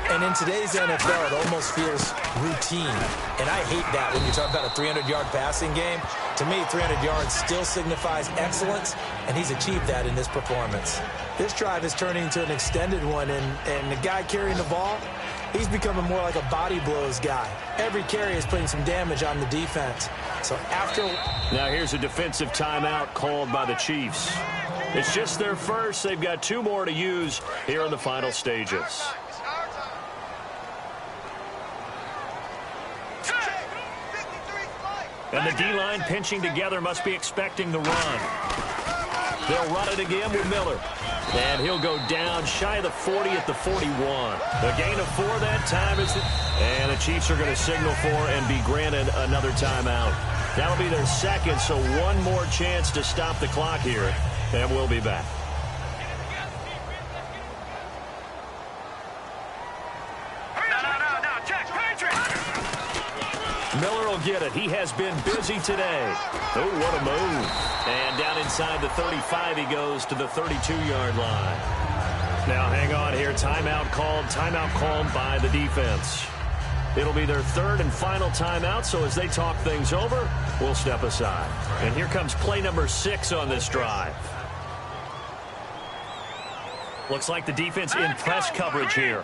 And in today's NFL, it almost feels routine. And I hate that when you talk about a 300-yard passing game. To me, 300 yards still signifies excellence, and he's achieved that in this performance. This drive is turning into an extended one, and the guy carrying the ball, he's becoming more like a body blows guy. Every carry is putting some damage on the defense. So after... Now here's a defensive timeout called by the Chiefs. It's just their first. They've got 2 more to use here in the final stages. And the D-line pinching together must be expecting the run. They'll run it again with Miller. And he'll go down shy of the 40 at the 41. A gain of 4 that time. And the Chiefs are going to signal for and be granted another timeout. That'll be their second, so one more chance to stop the clock here. And we'll be back. Miller will get it. He has been busy today. Oh, what a move. And down inside the 35, he goes to the 32-yard line. Now, hang on here. Timeout called by the defense. It'll be their 3rd and final timeout, so as they talk things over, we'll step aside. And here comes play number 6 on this drive. Looks like the defense in press coverage here.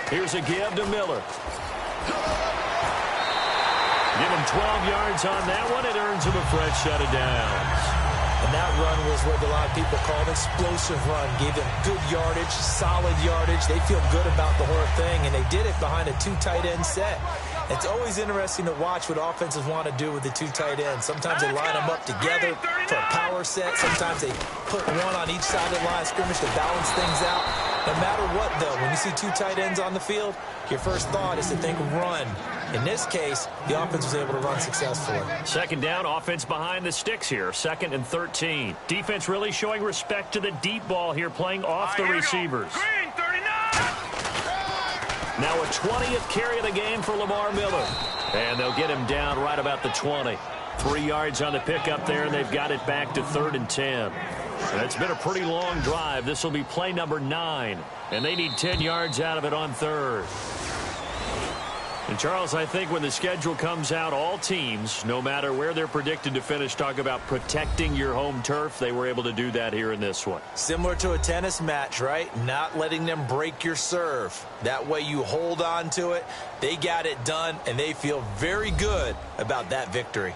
Here's a give to Miller. Give him 12 yards on that one. It earns him a fresh set of downs. And that run was what a lot of people call an explosive run. Gave them good yardage, solid yardage. They feel good about the whole thing, and they did it behind a 2 tight end set. It's always interesting to watch what offenses want to do with the 2 tight ends. Sometimes they line them up together for a power set. Sometimes they put one on each side of the line of scrimmage to balance things out. No matter what, though, when you see 2 tight ends on the field, your first thought is to think run. In this case, the offense was able to run successfully. 2nd down, offense behind the sticks here. 2nd and 13. Defense really showing respect to the deep ball here, playing off the receivers. Green, 39. Now a 20th carry of the game for Lamar Miller. And they'll get him down right about the 20. 3 yards on the pickup there, and they've got it back to 3rd and 10. And it's been a pretty long drive. This will be play number 9. And they need 10 yards out of it on 3rd. And, Charles, I think when the schedule comes out, all teams, no matter where they're predicted to finish, talk about protecting your home turf. They were able to do that here in this one. Similar to a tennis match, right? Not letting them break your serve. That way you hold on to it. They got it done, and they feel very good about that victory.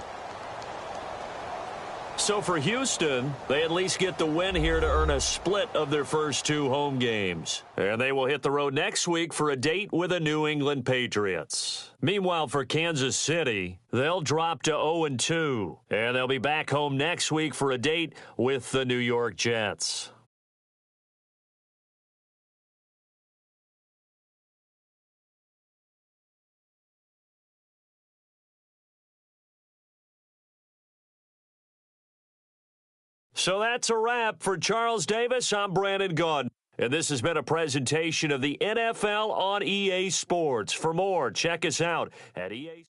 So for Houston, they at least get the win here to earn a split of their first 2 home games. And they will hit the road next week for a date with the New England Patriots. Meanwhile, for Kansas City, they'll drop to 0-2. And they'll be back home next week for a date with the New York Jets. So that's a wrap. For Charles Davis, I'm Brandon Gaudin. And this has been a presentation of the NFL on EA Sports. For more, check us out at EA.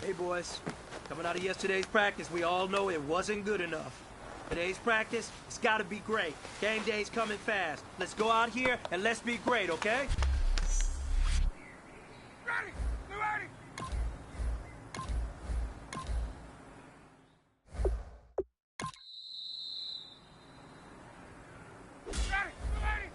Hey, boys. Coming out of yesterday's practice, we all know it wasn't good enough. Today's practice, it's gotta be great. Game day's coming fast. Let's go out here and let's be great, okay? Ready! Blue 80! Ready! Blue 80!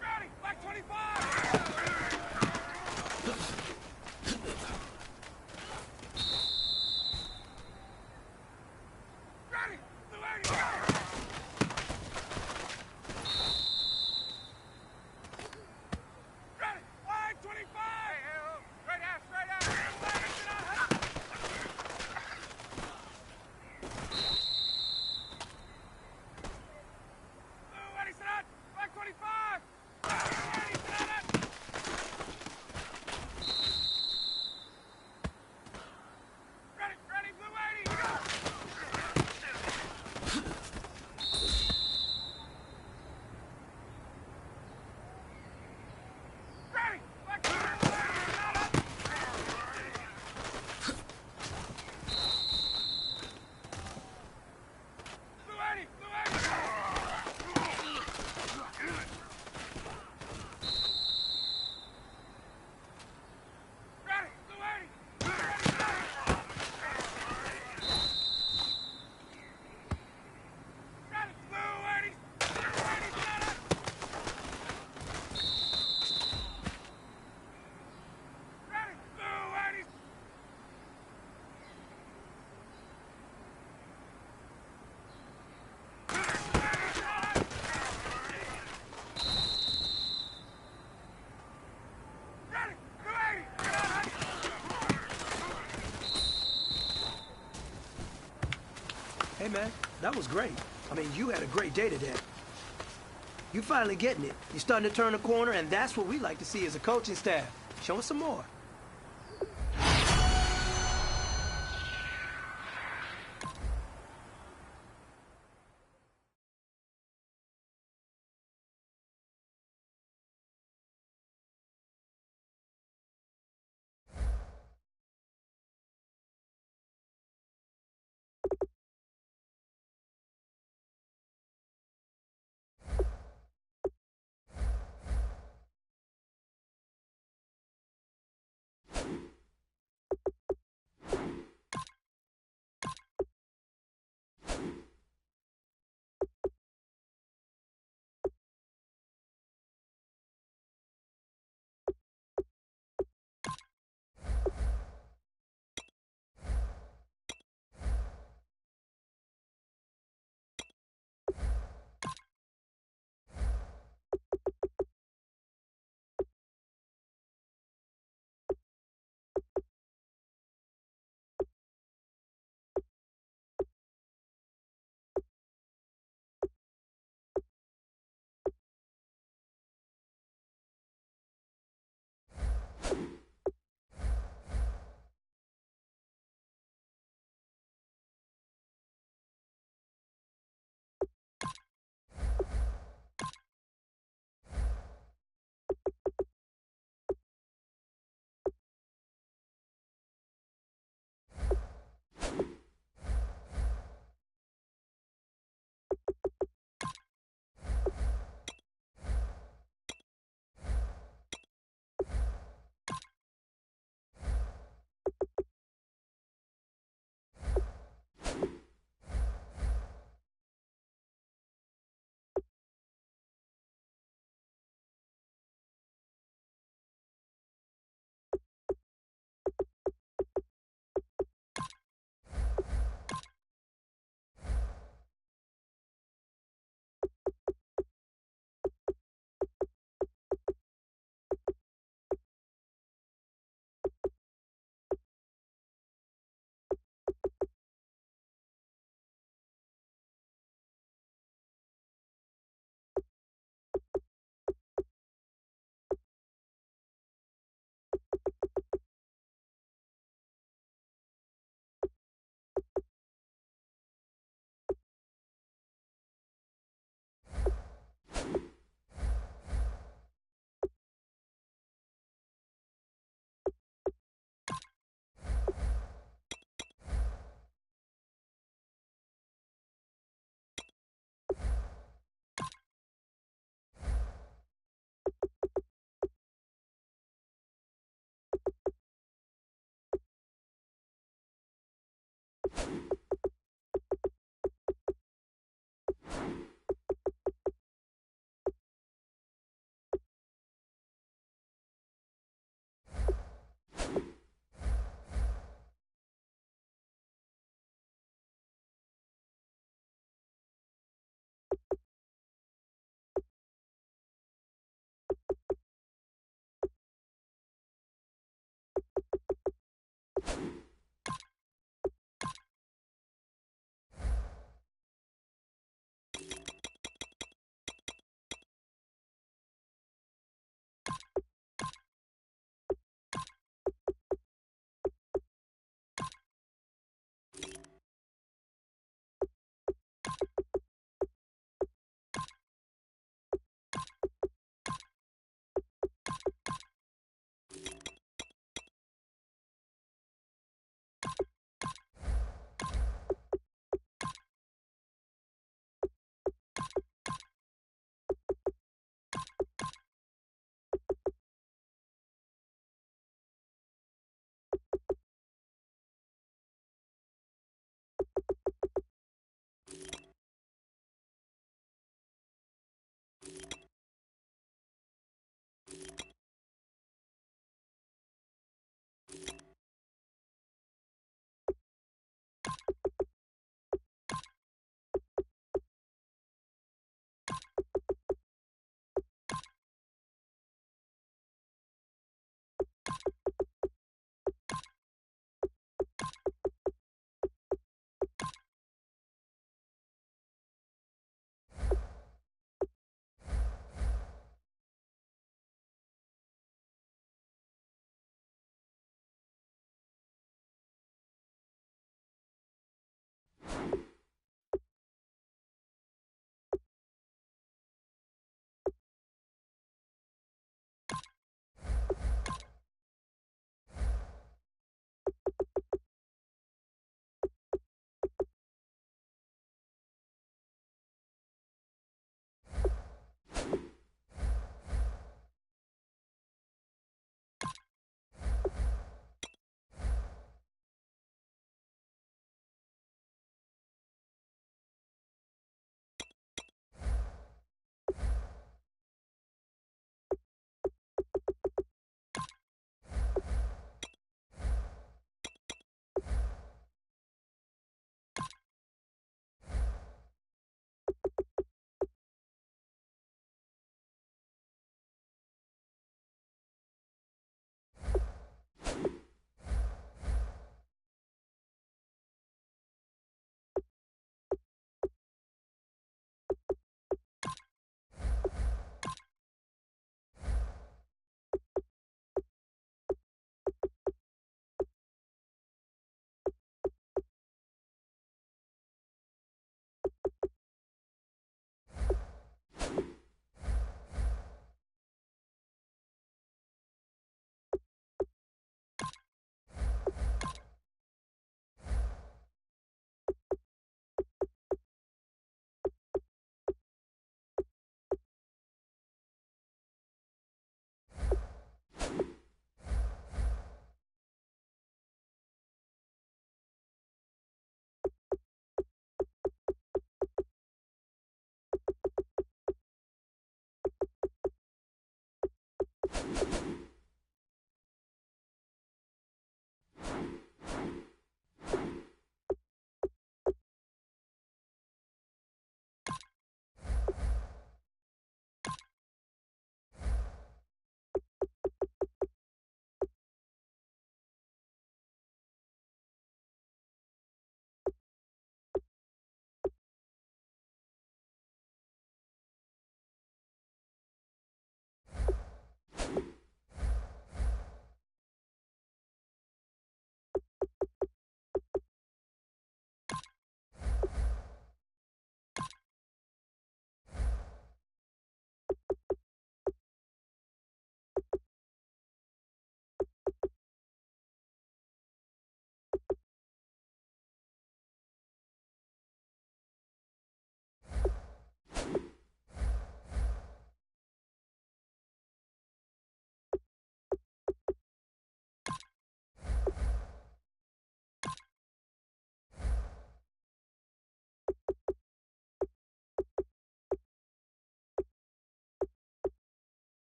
Ready! Black 25! Ready! Blue 80! Ready! Black 25! Straight out, straight out! Blue 80, sit out! Black 25! Blue 80, sit out! Ready, ready, Blue 80! Go! Ready! Black 25! Blue 80! Blue 80! Ready! Blue 80! Blue 80! Ready! Blue 80! Blue 80! Ready! Blue 80! Ready! Blue 80! Hey, man, that was great. I mean, you had a great day today. You finally getting it. You're starting to turn a corner, and that's what we like to see as a coaching staff. Show us some more.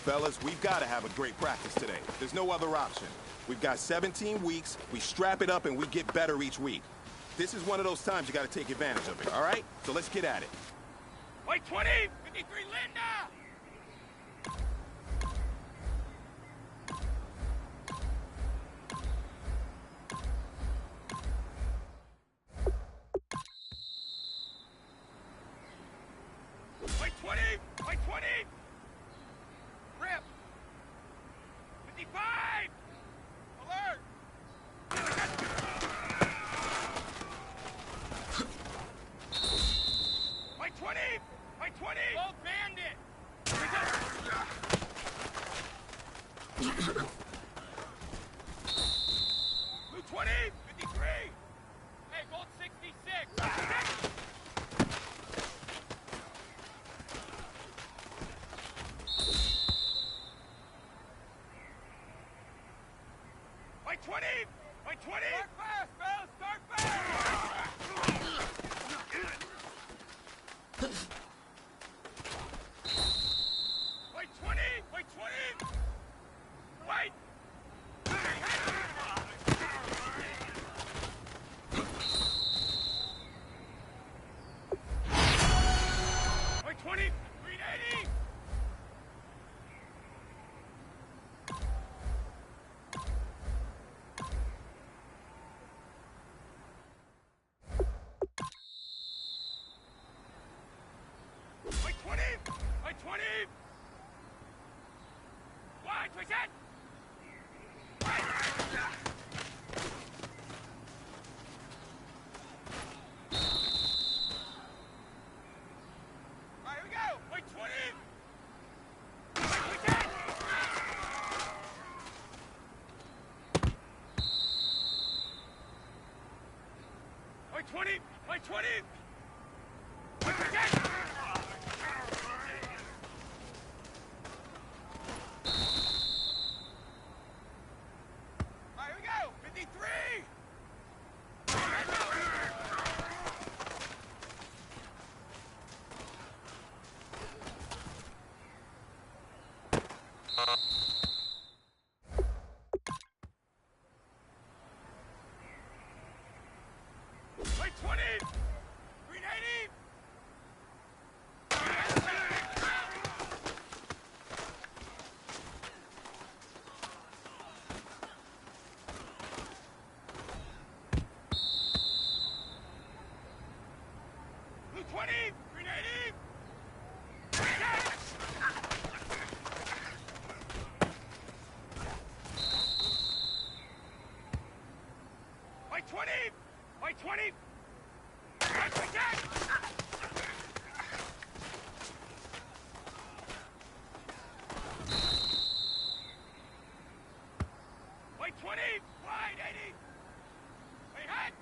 Fellas, we've got to have a great practice today. There's no other option. We've got 17 weeks, we strap it up, and we get better each week. This is one of those times you got to take advantage of it, all right? So let's get at it. White 20, 53 Linda! White 20, white 20! Rip! 55! Alert! White 20! White 20! Gold bandit! Blue 20! 53! Hey, gold 66! White 20! White 20! Start fast, fellas! Start fast! White 20! White 20! White! White 20! Green 80! White 20! White 20! White, twist it! White! All right, here we go! White 20! White, twist it! White 20! White 20! White, twist it! All right, here we go! 53! White 20! Green 80! Blue 20! Green 80! White 20! White 20! White 20! White 20! White 80! White hat!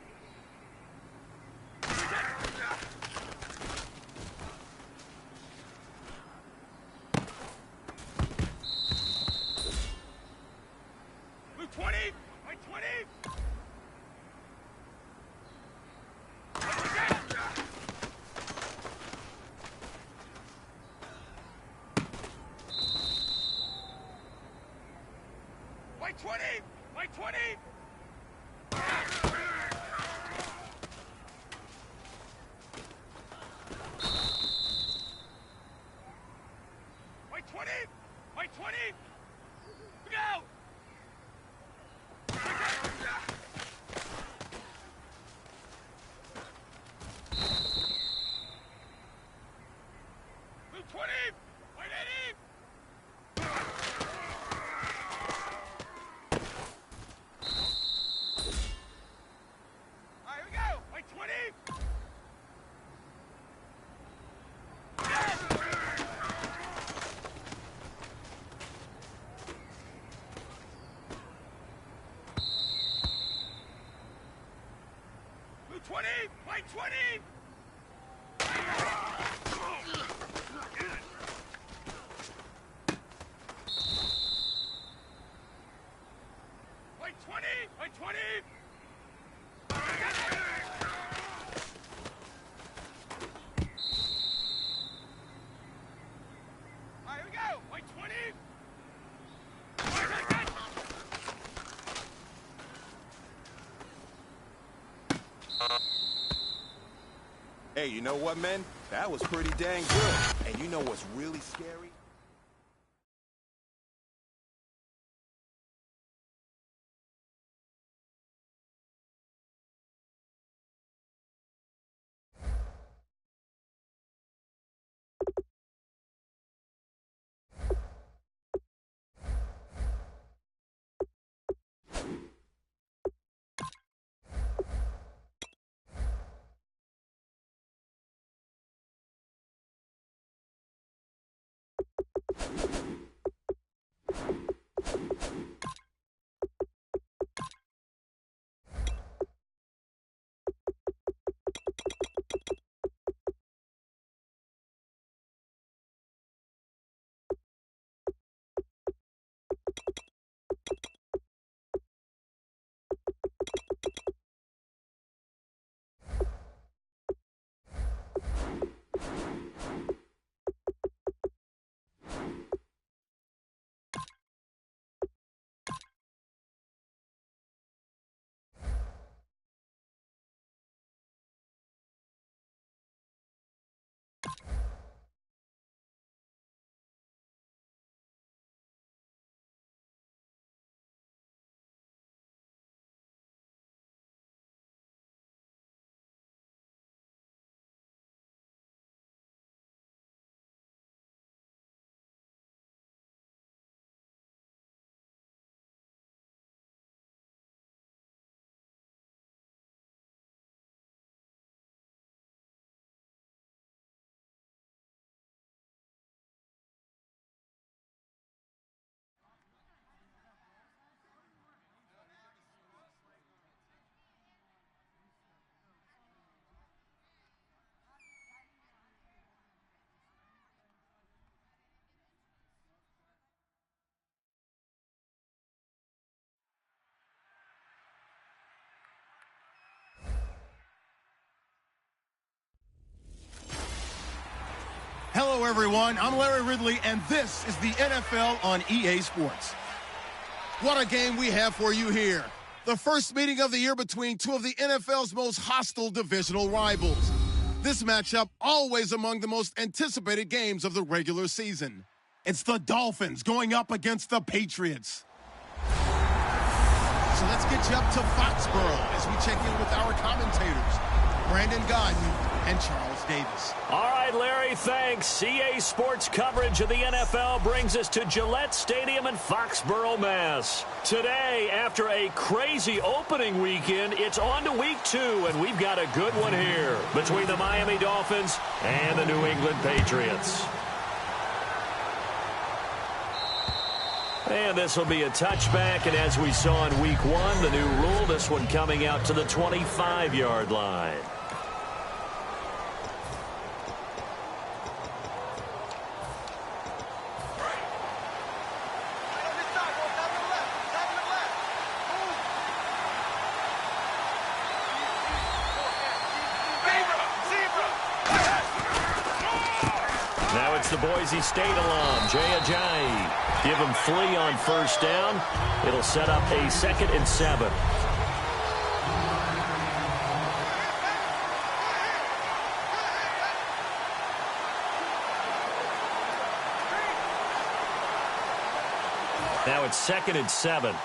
Blue 20! White 20! White 20! White 20! White 20! White 20! Go! Blue 20! White 80! All right, here we go! White 20! Blue 20! White 20! White 20! White 20! All right, here we go! White 20! Hey, you know what, man? That was pretty dang good. And you know what's really scary? Hello, everyone. I'm Larry Ridley, and this is the NFL on EA Sports. What a game we have for you here. The first meeting of the year between two of the NFL's most hostile divisional rivals. This matchup always among the most anticipated games of the regular season. It's the Dolphins going up against the Patriots. So let's get you up to Foxborough as we check in with our commentators, Brandon Godden and Charles Davis. All right, Larry, thanks. EA Sports coverage of the NFL brings us to Gillette Stadium in Foxborough, Mass. Today, after a crazy opening weekend, it's on to week 2, and we've got a good one here between the Miami Dolphins and the New England Patriots. And this will be a touchback, and as we saw in week 1, the new rule, this one coming out to the 25-yard line. It's the Boise State alum, Jay Ajayi. Give him 3 on first down. It'll set up a 2nd and 7. Now it's 2nd and 7.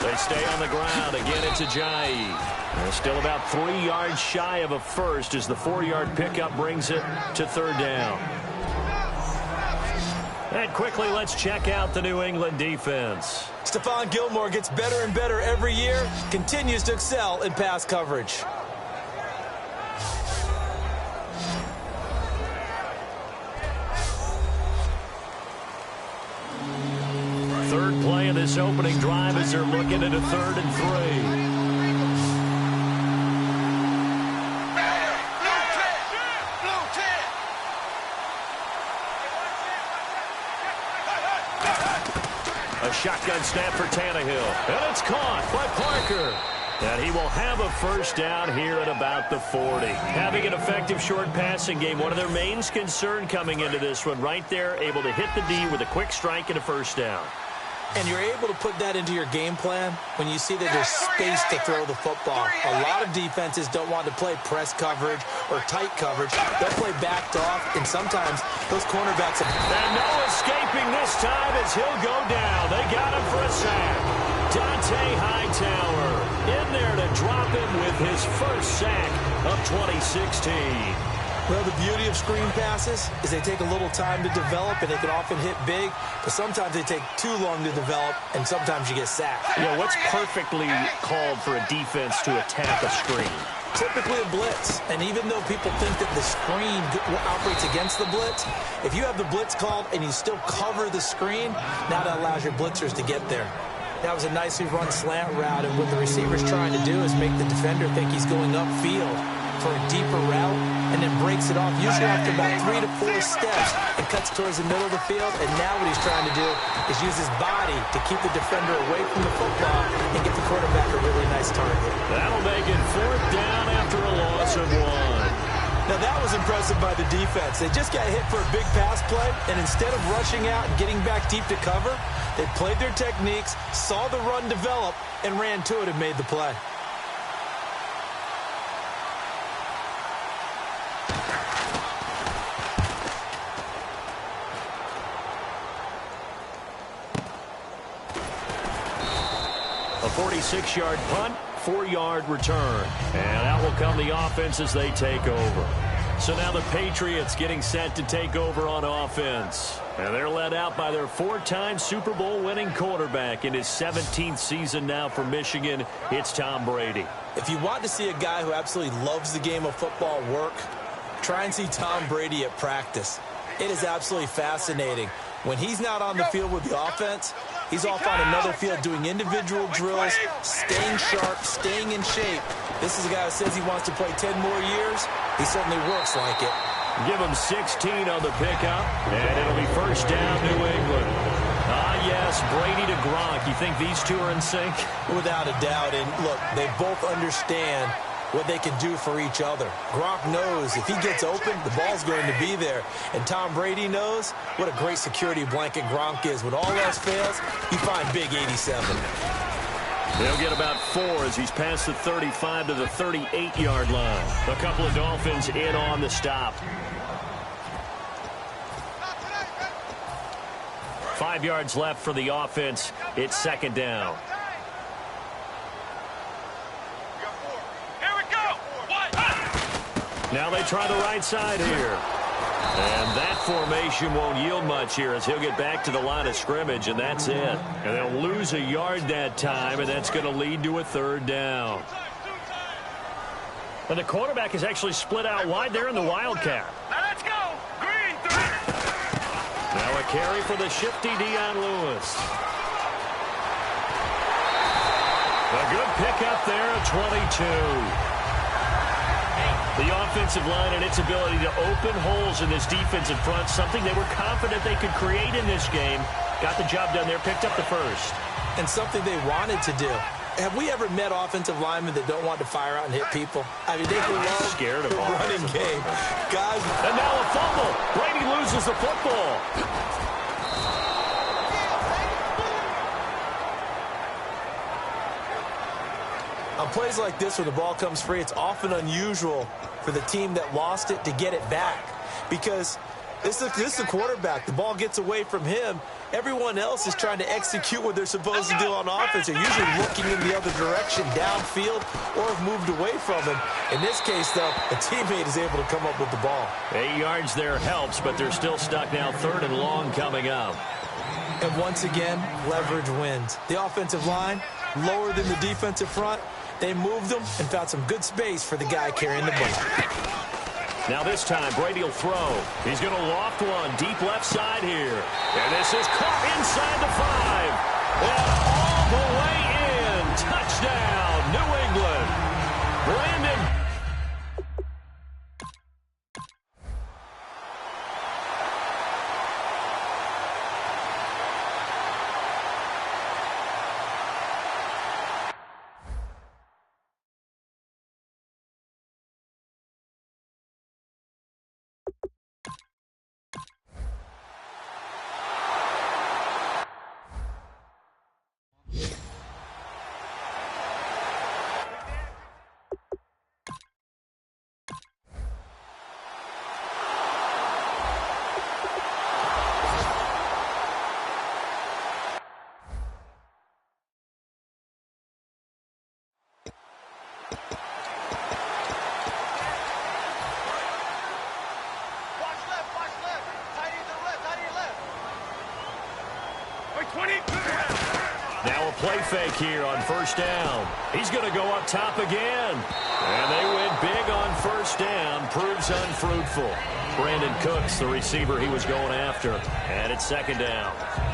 They stay on the ground. Again, it's Ajayi. They're still about 3 yards shy of a first as the 4-yard pickup brings it to 3rd down. And quickly, let's check out the New England defense. Stephon Gilmore gets better and better every year, continues to excel in pass coverage. Third play of this opening drive as they're looking at a 3rd and 3. A shotgun snap for Tannehill. And it's caught by Parker. And he will have a first down here at about the 40. Having an effective short passing game, one of their main concern coming into this one, right there, able to hit the D with a quick strike and a first down. And you're able to put that into your game plan when you see that there's space to throw the football. A lot of defenses don't want to play press coverage or tight coverage. They'll play backed off, and sometimes those cornerbacks have... And no escaping this time as he'll go down. They got him for a sack. Dante Hightower in there to drop him with his first sack of 2016. Well, the beauty of screen passes is they take a little time to develop, and they can often hit big, but sometimes they take too long to develop, and sometimes you get sacked. Yeah, what's perfectly called for a defense to attack a screen? Typically a blitz, and even though people think that the screen operates against the blitz, if you have the blitz called and you still cover the screen, now that allows your blitzers to get there. That was a nicely run slant route, and what the receiver's trying to do is make the defender think he's going upfield for a deeper route, and then breaks it off, usually after about 3 to 4 steps, and cuts towards the middle of the field. And now what he's trying to do is use his body to keep the defender away from the football and get the quarterback a really nice target. That'll make it 4th down after a loss of 1. Now that was impressive by the defense. They just got hit for a big pass play, and instead of rushing out and getting back deep to cover, they played their techniques, saw the run develop, and ran to it and made the play. A 46-yard punt, 4-yard return. And out will come the offense as they take over. So now the Patriots getting set to take over on offense. And they're led out by their 4-time Super Bowl winning quarterback in his 17th season now for Michigan. It's Tom Brady. If you want to see a guy who absolutely loves the game of football work, try and see Tom Brady at practice. It is absolutely fascinating. When he's not on the field with the offense, he's off on another field doing individual drills, staying sharp, staying in shape. This is a guy who says he wants to play 10 more years. He certainly works like it. Give him 16 on the pickup, and it'll be first down, New England. Ah, yes, Brady to Gronk. You think these two are in sync? Without a doubt. And look, they both understand what they can do for each other. Gronk knows if he gets open, the ball's going to be there. And Tom Brady knows what a great security blanket Gronk is. When all else fails, you find big 87. They'll get about 4 as he's past the 35 to the 38-yard line. A couple of Dolphins in on the stop. 5 yards left for the offense. It's 2nd down. Now they try the right side here. And that formation won't yield much here as he'll get back to the line of scrimmage, and that's it. And they'll lose a yard that time, and that's going to lead to a 3rd down. And the quarterback is actually split out wide there in the Wildcat. Now let's go. Green 3. Now a carry for the shifty Dion Lewis. A good pickup there at 22. The offensive line and its ability to open holes in this defensive front, something they were confident they could create in this game. Got the job done there, picked up the first. And something they wanted to do. Have we ever met offensive linemen that don't want to fire out and hit people? I mean, they love scared of the running game. Guys. And now a fumble. Brady loses the football. On plays like this where the ball comes free, it's often unusual for the team that lost it to get it back. Because this is the quarterback. The ball gets away from him. Everyone else is trying to execute what they're supposed to do on offense. They're usually looking in the other direction, downfield, or have moved away from him. In this case, though, a teammate is able to come up with the ball. 8 yards there helps, but they're still stuck now. 3rd and long coming up. And once again, leverage wins. The offensive line, lower than the defensive front. They moved them and found some good space for the guy carrying the ball. Now this time, Brady will throw. He's going to loft one deep left side here. And this is caught inside the 5. And all the way in. Touchdown, New England. Brandon. play fake here on first down. He's going to go up top again. And they went big on first down. Proves unfruitful. Brandon Cooks, the receiver he was going after. And it's second down.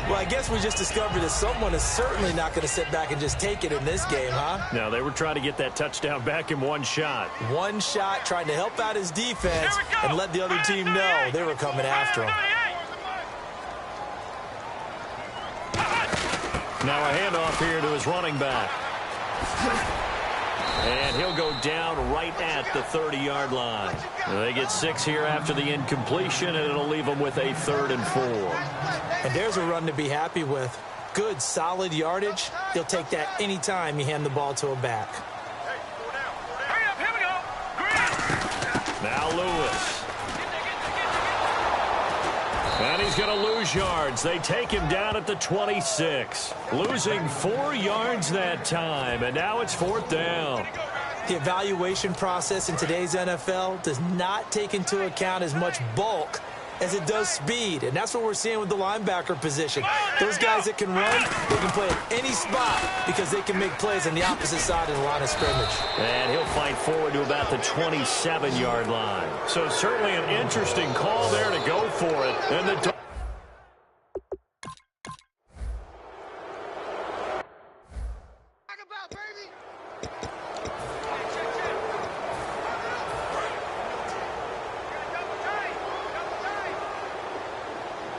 Well, I guess we just discovered that someone is certainly not going to sit back and just take it in this game, huh? No, they were trying to get that touchdown back in one shot. One shot, trying to help out his defense and let the other team know they were coming after him. Now a handoff here to his running back. And he'll go down right at the 30-yard line. They get 6 here after the incompletion, and it'll leave them with a 3rd and 4. And there's a run to be happy with. Good, solid yardage. He'll take that anytime you hand the ball to a back. Hurry up, here we go. Green. Now Lewis. And he's going to lose yards. They take him down at the 26. Losing 4 yards that time, and now it's 4th down. The evaluation process in today's NFL does not take into account as much bulk as it does speed, and that's what we're seeing with the linebacker position. Those guys that can run, they can play at any spot because they can make plays on the opposite side of the line of scrimmage. And he'll fight forward to about the 27-yard line. So certainly an interesting call there to go for it. And the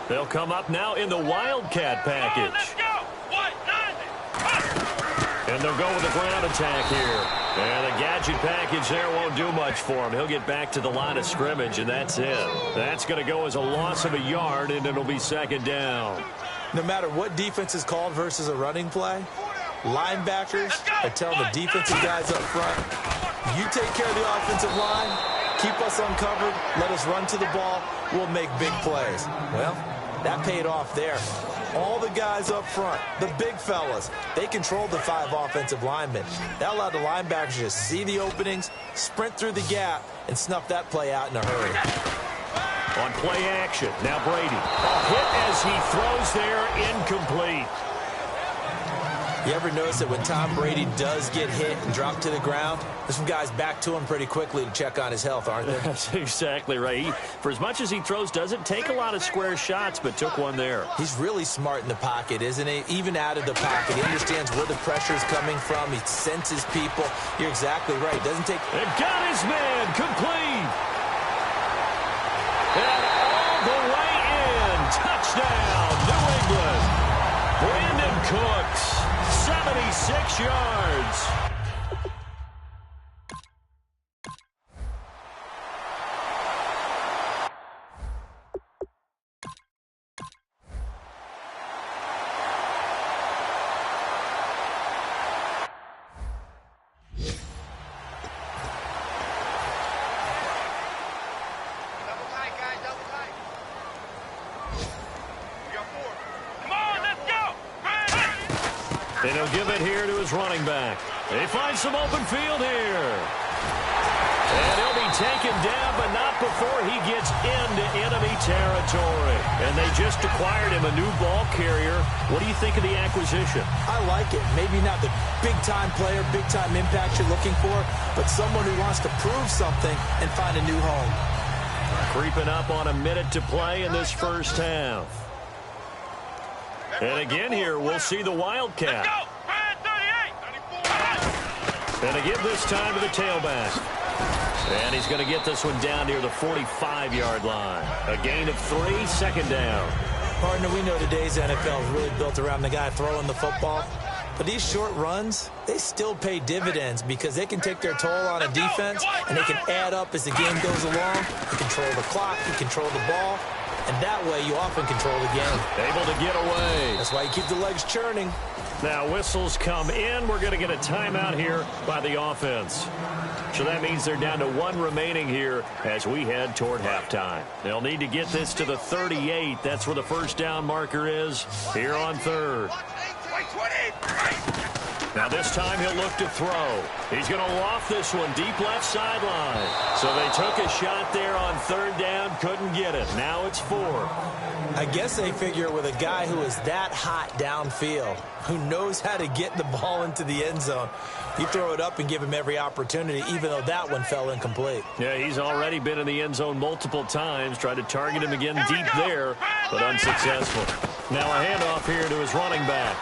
they'll come up now in the Wildcat package. Let's go. 190. And they'll go with the ground attack here. And the gadget package there won't do much for him. He'll get back to the line of scrimmage, and that's it. That's going to go as a loss of a yard, and it'll be second down. No matter what defense is called versus a running play, linebackers are telling the defensive guys up front, you take care of the offensive line, keep us uncovered, let us run to the ball, we'll make big plays. Well, that paid off there. All the guys up front, the big fellas, they controlled the 5 offensive linemen. That allowed the linebackers to see the openings, sprint through the gap, and snuff that play out in a hurry. On play action, now Brady. A hit as he throws there, incomplete. You ever notice that when Tom Brady does get hit and drop to the ground, there's some guys back to him pretty quickly to check on his health, aren't there? That's exactly right. For as much as he throws, doesn't take a lot of square shots, but took one there. He's really smart in the pocket, isn't he? Even out of the pocket. He understands where the pressure is coming from. He senses people. You're exactly right. Doesn't take... And got his man complete. And all the way in. Touchdown, New England. Brandon Cooks. 76 yards. Double tight, guys, double tight. We got 4. Come on, let's go. And he'll give it here to his running back. They find some open field here. And he'll be taken down, but not before he gets into enemy territory. And they just acquired him a new ball carrier. What do you think of the acquisition? I like it. Maybe not the big-time player, big-time impact you're looking for, but someone who wants to prove something and find a new home. Creeping up on a minute to play in this first half. And again here, we'll see the Wildcat. Go. 38. And again this time to the tailback. And he's going to get this one down near the 45-yard line. A gain of 3, second down. Partner, we know today's NFL is really built around the guy throwing the football. But these short runs, they still pay dividends because they can take their toll on a defense, and they can add up as the game goes along. You control the clock, you control the ball, and that way you often control the game. Able to get away. That's why you keep the legs churning. Now whistles come in. We're going to get a timeout here by the offense. So that means they're down to 1 remaining here as we head toward halftime. They'll need to get this to the 38. That's where the first down marker is here on 3rd. Wait, 20. Now this time he'll look to throw. He's going to loft this one deep left sideline. So they took a shot there on third down, couldn't get it. Now it's 4. I guess they figure with a guy who is that hot downfield, who knows how to get the ball into the end zone, you throw it up and give him every opportunity, even though that one fell incomplete. Yeah, he's already been in the end zone multiple times, tried to target him again deep there, but unsuccessful. Now a handoff here to his running back.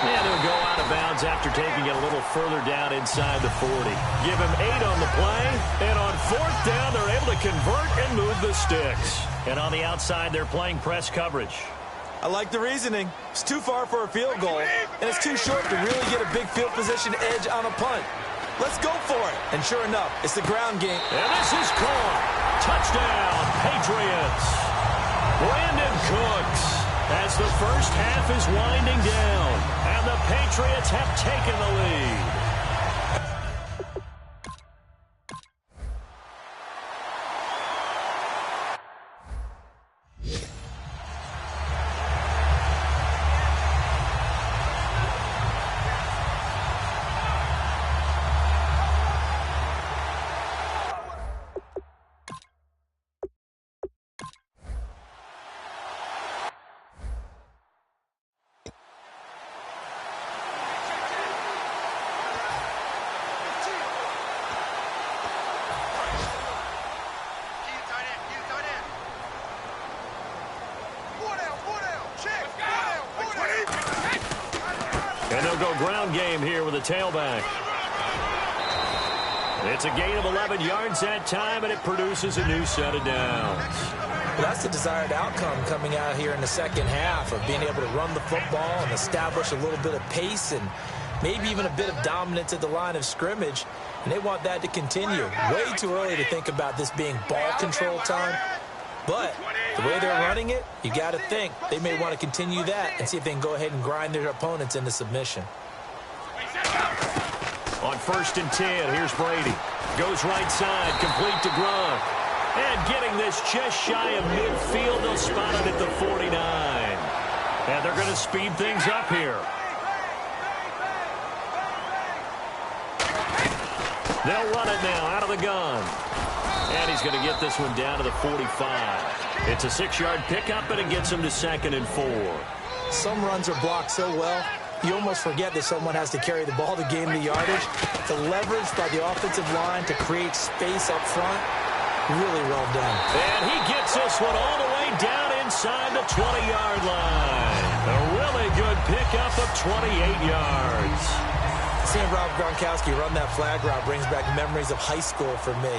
And he'll go out of bounds after taking it a little further down inside the 40. Give him 8 on the play, and on 4th down, they're able to convert and move the sticks. And on the outside, they're playing press coverage. I like the reasoning. It's too far for a field goal, and it's too short to really get a big field position edge on a punt. Let's go for it. And sure enough, it's the ground game. And this is caught. Touchdown, Patriots. Brandon Cooks. As the first half is winding down, and the Patriots have taken the lead. And they'll go ground game here with a tailback. It's a gain of 11 yards that time, and it produces a new set of downs. Well, that's the desired outcome coming out here in the second half of being able to run the football and establish a little bit of pace and maybe even a bit of dominance at the line of scrimmage. And they want that to continue. Way too early to think about this being ball control time. But the way they're running it, you got to think they may want to continue that and see if they can go ahead and grind their opponents into submission. On 1st and 10, here's Brady. Goes right side, complete to Gronk. And getting this just shy of midfield, they'll spot it at the 49. And they're going to speed things up here. They'll run it now out of the gun. And he's going to get this one down to the 45. It's a 6-yard pickup, and it gets him to 2nd and 4. Some runs are blocked so well, you almost forget that someone has to carry the ball to gain the yardage. The leverage by the offensive line to create space up front, really well done. And he gets this one all the way down inside the 20-yard line. A really good pickup of 28 yards. Seeing Rob Gronkowski run that flag route brings back memories of high school for me,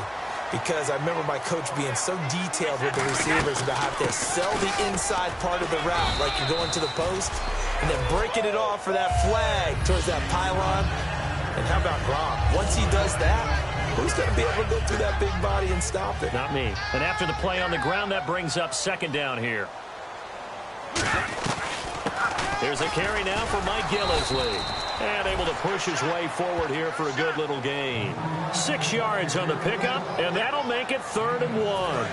because I remember my coach being so detailed with the receivers about how to sell the inside part of the route, like you're going to the post, and then breaking it off for that flag towards that pylon. And how about Gronk? Once he does that, who's going to be able to go through that big body and stop it? Not me. And after the play on the ground, that brings up 2nd down here. Here's a carry now for Mike Gillisley. And able to push his way forward here for a good little gain. 6 yards on the pickup, and that'll make it 3rd and 1.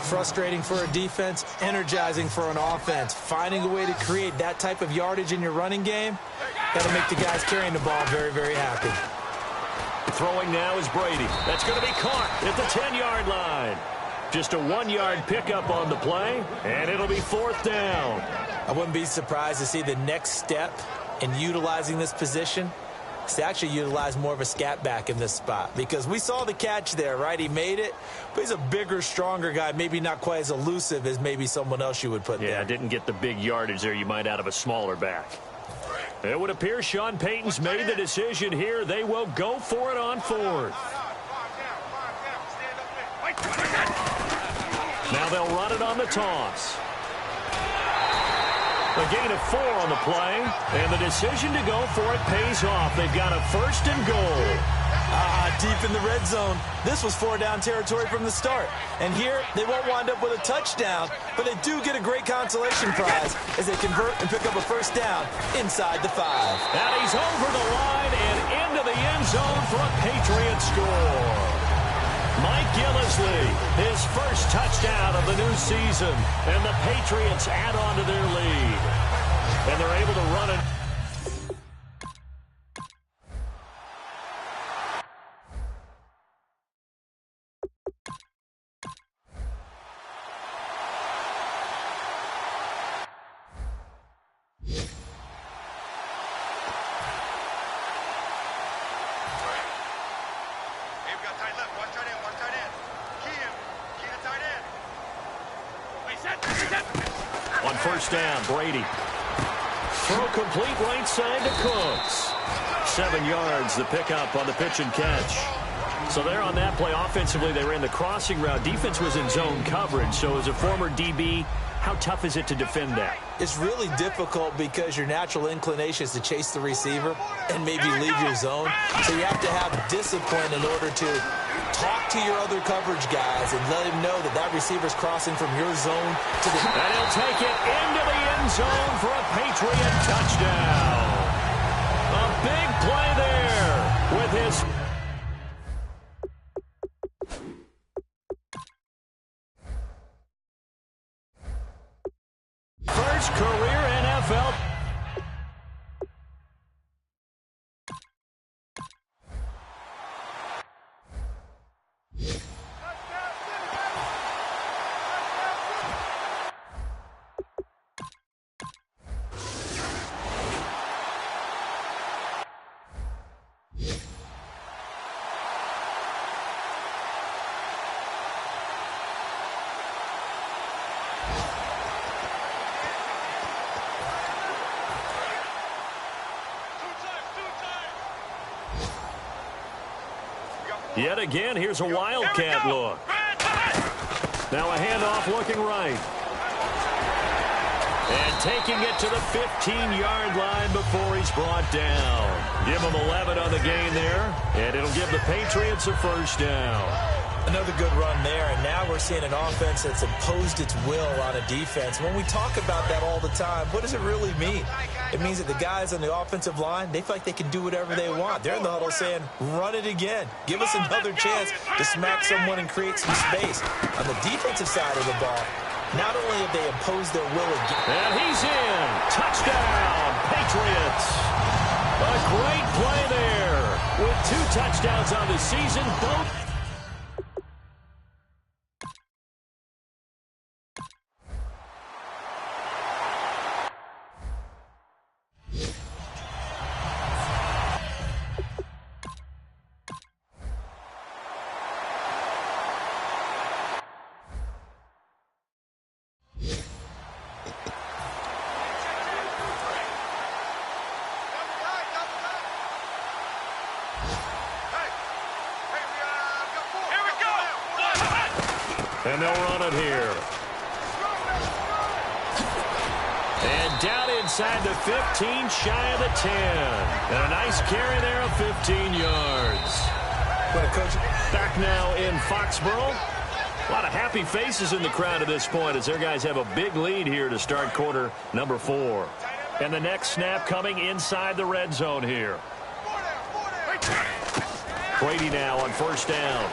Frustrating for a defense, energizing for an offense. Finding a way to create that type of yardage in your running game, that'll make the guys carrying the ball very, very happy. Throwing now is Brady. That's going to be caught at the 10-yard line. Just a 1-yard pickup on the play, and it'll be 4th down. I wouldn't be surprised to see the next step in utilizing this position is to actually utilize more of a scat back in this spot, because we saw the catch there, right? He made it, but he's a bigger, stronger guy, maybe not quite as elusive as maybe someone else you would put there. Yeah, didn't get the big yardage there you might out of a smaller back. It would appear Sean Payton's made the decision here. They will go for it on 4th. Now they'll run it on the toss. A gain of 4 on the play, and the decision to go for it pays off. They've got a 1st and goal. Deep in the red zone. This was 4-down territory from the start. And here, they won't wind up with a touchdown, but they do get a great consolation prize as they convert and pick up a 1st down inside the 5. And he's over the line and into the end zone for a Patriot score. Mike Gillisley, his first touchdown of the new season, and the Patriots add on to their lead. And they're able to run it. On first down, Brady. Throw complete right side to Cooks. 7 yards, the pickup on the pitch and catch. So there on that play, offensively, they ran the crossing route. Defense was in zone coverage. So as a former DB, how tough is it to defend that? It's really difficult because your natural inclination is to chase the receiver and maybe leave your zone. So you have to have discipline in order to talk to your other coverage guys and let him know that that receiver's crossing from your zone to the... And he'll take it into the end zone for a Patriot touchdown. A big play there with his... first career NFL. Yet again, here's a wildcat look. Now a handoff looking right. And taking it to the 15-yard line before he's brought down. Give him 11 on the gain there, and it'll give the Patriots a first down. Another good run there, and now we're seeing an offense that's imposed its will on a defense. When we talk about that all the time, what does it really mean? It means that the guys on the offensive line, they feel like they can do whatever they want. They're in the huddle saying, run it again. Give us another chance to smack someone and create some space. On the defensive side of the ball, not only have they imposed their will again. And he's in. Touchdown, Patriots. A great play there with 2 touchdowns on the season, both. And they'll run it here. And down inside the 15, shy of the 10. And a nice carry there of 15 yards. What a coach. Back now in Foxborough. A lot of happy faces in the crowd at this point as their guys have a big lead here to start quarter number 4. And the next snap coming inside the red zone here. Brady now on first down.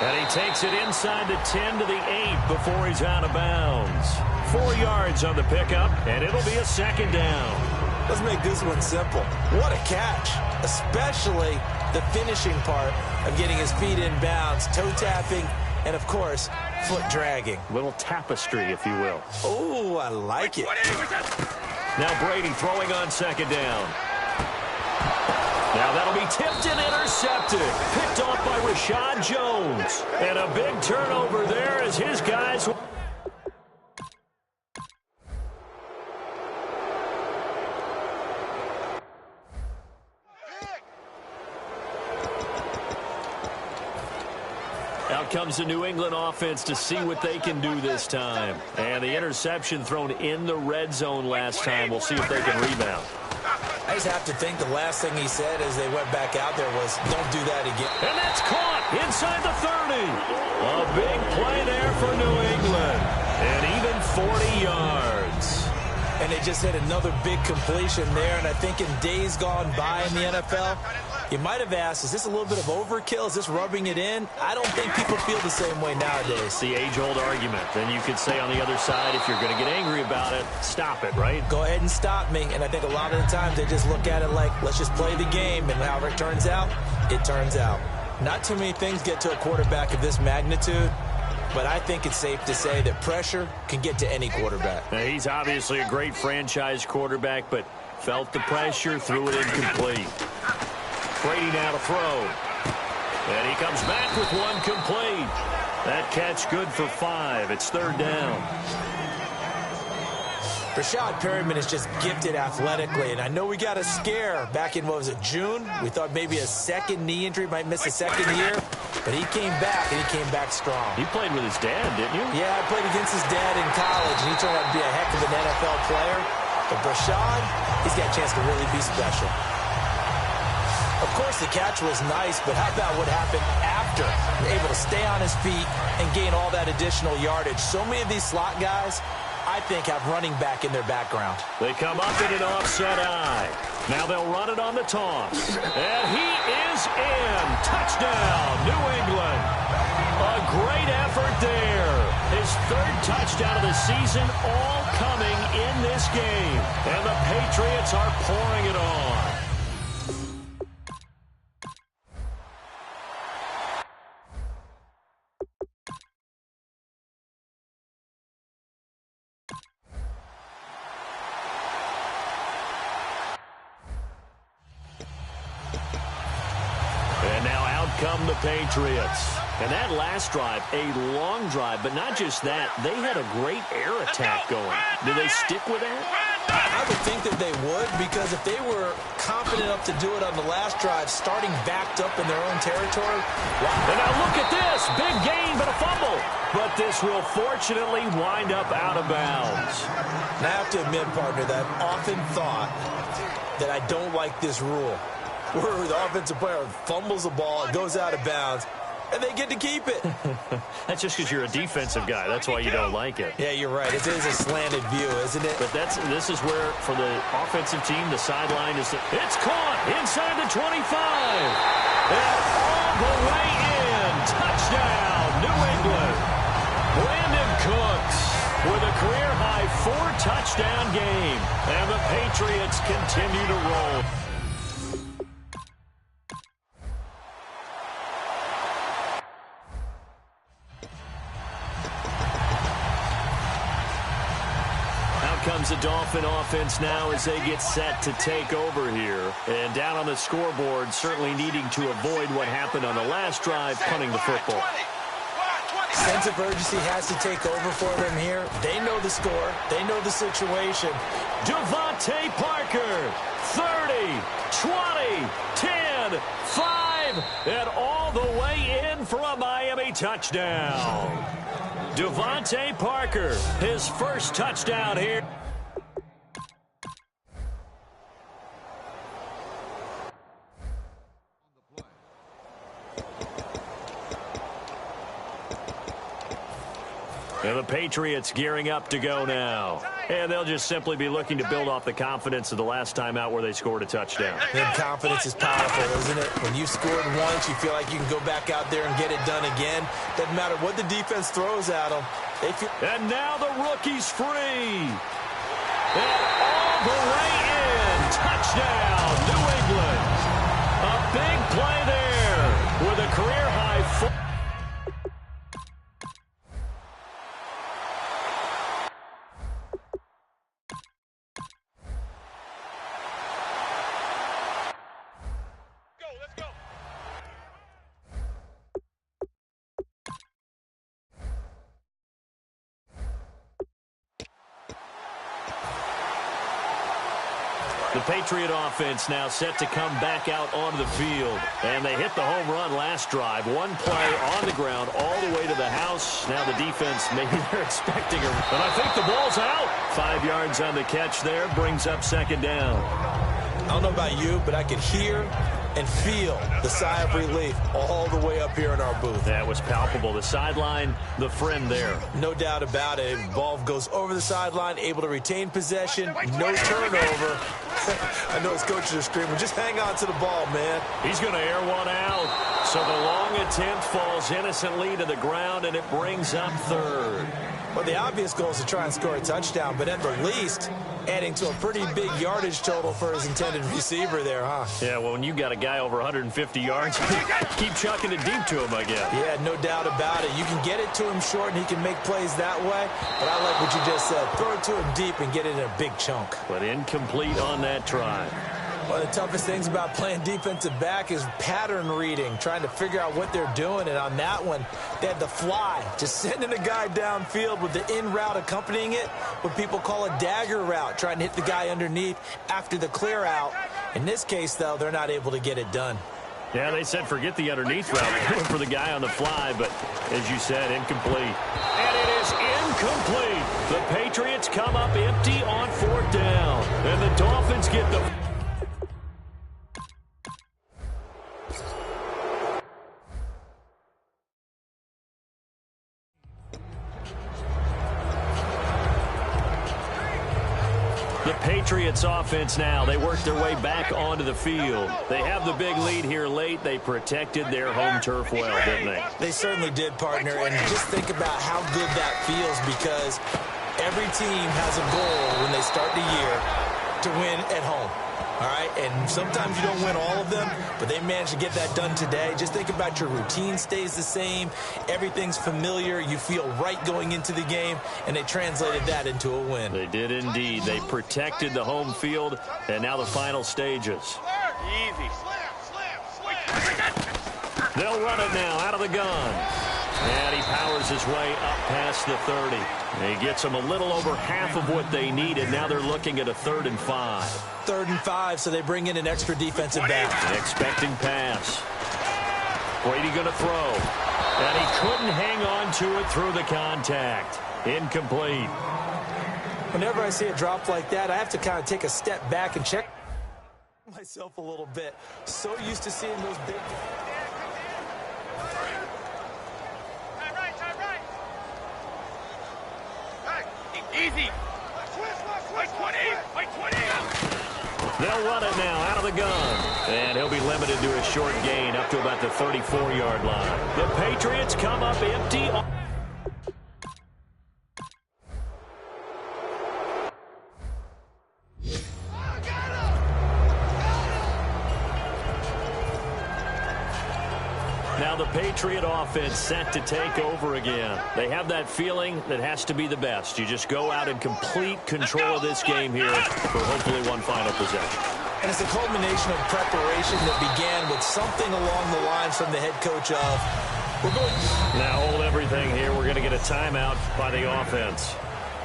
And he takes it inside the 10 to the 8 before he's out of bounds. 4 yards on the pickup, and it'll be a second down. Let's make this one simple. What a catch, especially the finishing part of getting his feet in bounds, toe tapping, and, of course, foot dragging. Little tapestry, if you will. Oh, I like it. Now Brady throwing on second down. Now that'll be tipped and intercepted. Picked off by Rashad Jones. And a big turnover there as his guys... Out comes the New England offense to see what they can do this time. And the interception thrown in the red zone last time. We'll see if they can rebound. I just have to think the last thing he said as they went back out there was, don't do that again. And that's caught inside the 30. A big play there for New England. And even 40 yards. And they just hit another big completion there. And I think in days gone by in the NFL, you might have asked, is this a little bit of overkill? Is this rubbing it in? I don't think people feel the same way nowadays. It's the age-old argument. Then you could say on the other side, if you're going to get angry about it, stop it, right? Go ahead and stop me. And I think a lot of the times they just look at it like, let's just play the game. And however it turns out, it turns out. Not too many things get to a quarterback of this magnitude. But I think it's safe to say that pressure can get to any quarterback. Now, he's obviously a great franchise quarterback, but felt the pressure, threw it incomplete. Brady now to throw. And he comes back with one complete. That catch good for 5. It's 3rd down. Rashad Perryman is just gifted athletically, and I know we got a scare back in, what was it, June? We thought maybe a second knee injury, might miss a second year, but he came back, and he came back strong. You played with his dad, didn't you? Yeah, I played against his dad in college, and he turned out to be a heck of an NFL player. But Rashad, he's got a chance to really be special. Of course, the catch was nice, but how about what happened after? Able to stay on his feet and gain all that additional yardage. So many of these slot guys, I think, have running back in their background. They come up in an offset eye. Now they'll run it on the toss. And he is in. Touchdown, New England. A great effort there. His 3rd touchdown of the season, all coming in this game. And the Patriots are pouring it on. And now out come the Patriots. And that last drive, a long drive, but not just that. They had a great air attack going. Do they stick with that? I would think that they would, because if they were confident enough to do it on the last drive, starting backed up in their own territory. Wow. And now look at this. Big gain, but a fumble. But this will fortunately wind up out of bounds. And I have to admit, partner, that I've often thought that I don't like this rule, where the offensive player fumbles the ball, it goes out of bounds, and they get to keep it. That's just because you're a defensive guy. That's why you don't like it. Yeah, you're right. It is a slanted view, isn't it? But this is where, for the offensive team, the sideline is... It's caught inside the 25. And all the way in. Touchdown, New England. Brandon Cooks with a career-high 4-touchdown game. And the Patriots continue to roll. Comes the Dolphin offense now as they get set to take over here. And down on the scoreboard, certainly needing to avoid what happened on the last drive, punting the football. Sense of urgency has to take over for them here. They know the score. They know the situation. Devontae Parker, 30, 20, 10, 5, and all the way in for a Miami touchdown. Devontae Parker, his first touchdown here. And the Patriots gearing up to go now. And they'll just simply be looking to build off the confidence of the last time out where they scored a touchdown. And confidence is powerful, isn't it? When you've scored once, you feel like you can go back out there and get it done again. Doesn't matter what the defense throws at them. And now the rookie's free. And all the way in. Touchdown, New England. A big play there with a career-high 4. The Patriot offense now set to come back out onto the field. And they hit the home run last drive. One play on the ground all the way to the house. Now the defense, maybe they're expecting her. But I think the ball's out. 5 yards on the catch there. Brings up 2nd down. I don't know about you, but I could hear and feel the sigh of relief all the way up here in our booth. That was palpable. The sideline, the friend there. No doubt about it. Ball goes over the sideline, able to retain possession, no turnover. I know his coaches are screaming, just hang on to the ball, man. He's going to air one out. So the long attempt falls innocently to the ground, and it brings up 3rd. Well, the obvious goal is to try and score a touchdown, but at the least, adding to a pretty big yardage total for his intended receiver there, huh? Yeah, well, when you got a guy over 150 yards, keep chucking it deep to him, I guess. Yeah, no doubt about it. You can get it to him short, and he can make plays that way, but I like what you just said. Throw it to him deep and get it in a big chunk. But incomplete on that try. One of the toughest things about playing defensive back is pattern reading, trying to figure out what they're doing. And on that one, they had the fly, just sending a guy downfield with the in route accompanying it, what people call a dagger route, trying to hit the guy underneath after the clear out. In this case, though, they're not able to get it done. Yeah, they said forget the underneath route, going for the guy on the fly, but as you said, incomplete. And it is incomplete. The Patriots come up empty on 4th down, and the Dolphins get the... The Patriots offense now, they work their way back onto the field. They have the big lead here late. They protected their home turf well, didn't they? They certainly did, partner. And just think about how good that feels, because every team has a goal when they start the year to win at home. All right, and sometimes you don't win all of them, but they managed to get that done today. Just think about your routine stays the same. Everything's familiar. You feel right going into the game, and they translated that into a win. They did indeed. They protected the home field, and now the final stages. Easy. They'll run it now out of the gun. And he powers his way up past the 30. And he gets them a little over half of what they needed. Now they're looking at a 3rd and 5. 3rd and 5, so they bring in an extra defensive back. An expecting pass. Brady going to throw. And he couldn't hang on to it through the contact. Incomplete. Whenever I see a drop like that, I have to kind of take a step back and check myself a little bit. So used to seeing those big... Easy. Wait 20. They'll run it now out of the gun. And he'll be limited to a short gain up to about the 34-yard line. The Patriots come up empty. Now the Patriot offense set to take over again. They have that feeling that has to be the best. You just go out in complete control of this game here for hopefully one final possession. And it's a culmination of preparation that began with something along the lines from the head coach of, we're going... Now hold everything here. We're going to get a timeout by the offense.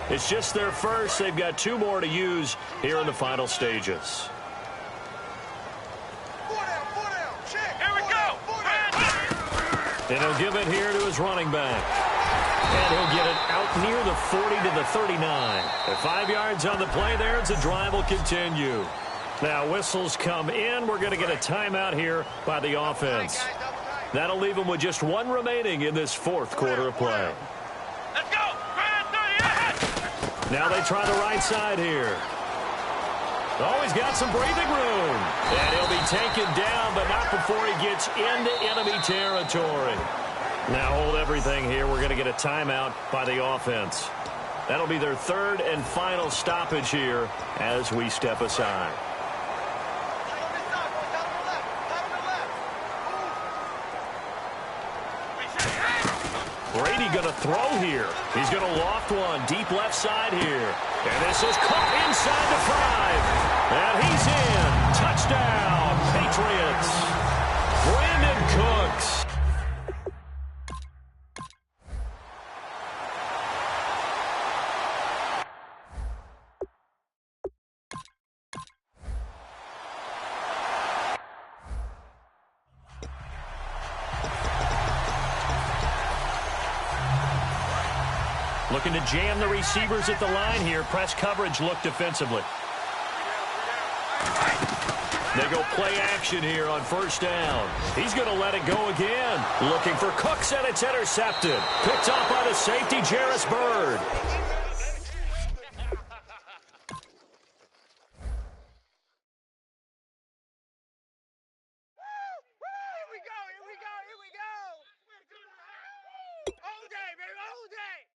It's just their first. They've got 2 more to use here in the final stages. And he'll give it here to his running back. And he'll get it out near the 40 to the 39. At 5 yards on the play there, the drive will continue. Now whistles come in. We're going to get a timeout here by the offense. That'll leave them with just 1 remaining in this 4th quarter of play. Let's go. Now they try the right side here. Oh, he's got some breathing room. And he'll be taken down, but not before he gets into enemy territory. Now hold everything here. We're going to get a timeout by the offense. That'll be their 3rd and final stoppage here as we step aside. Brady going to throw here. He's going to loft one deep left side here. And this is caught inside the 5. And he's in. Touchdown, Patriots. Brandon Cooks. Looking to jam the receivers at the line here. Press coverage look defensively. They go play action here on 1st down. He's going to let it go again. Looking for Cooks, and it's intercepted. Picked off by the safety, Jarris Byrd. Here we go. All day, baby, all day.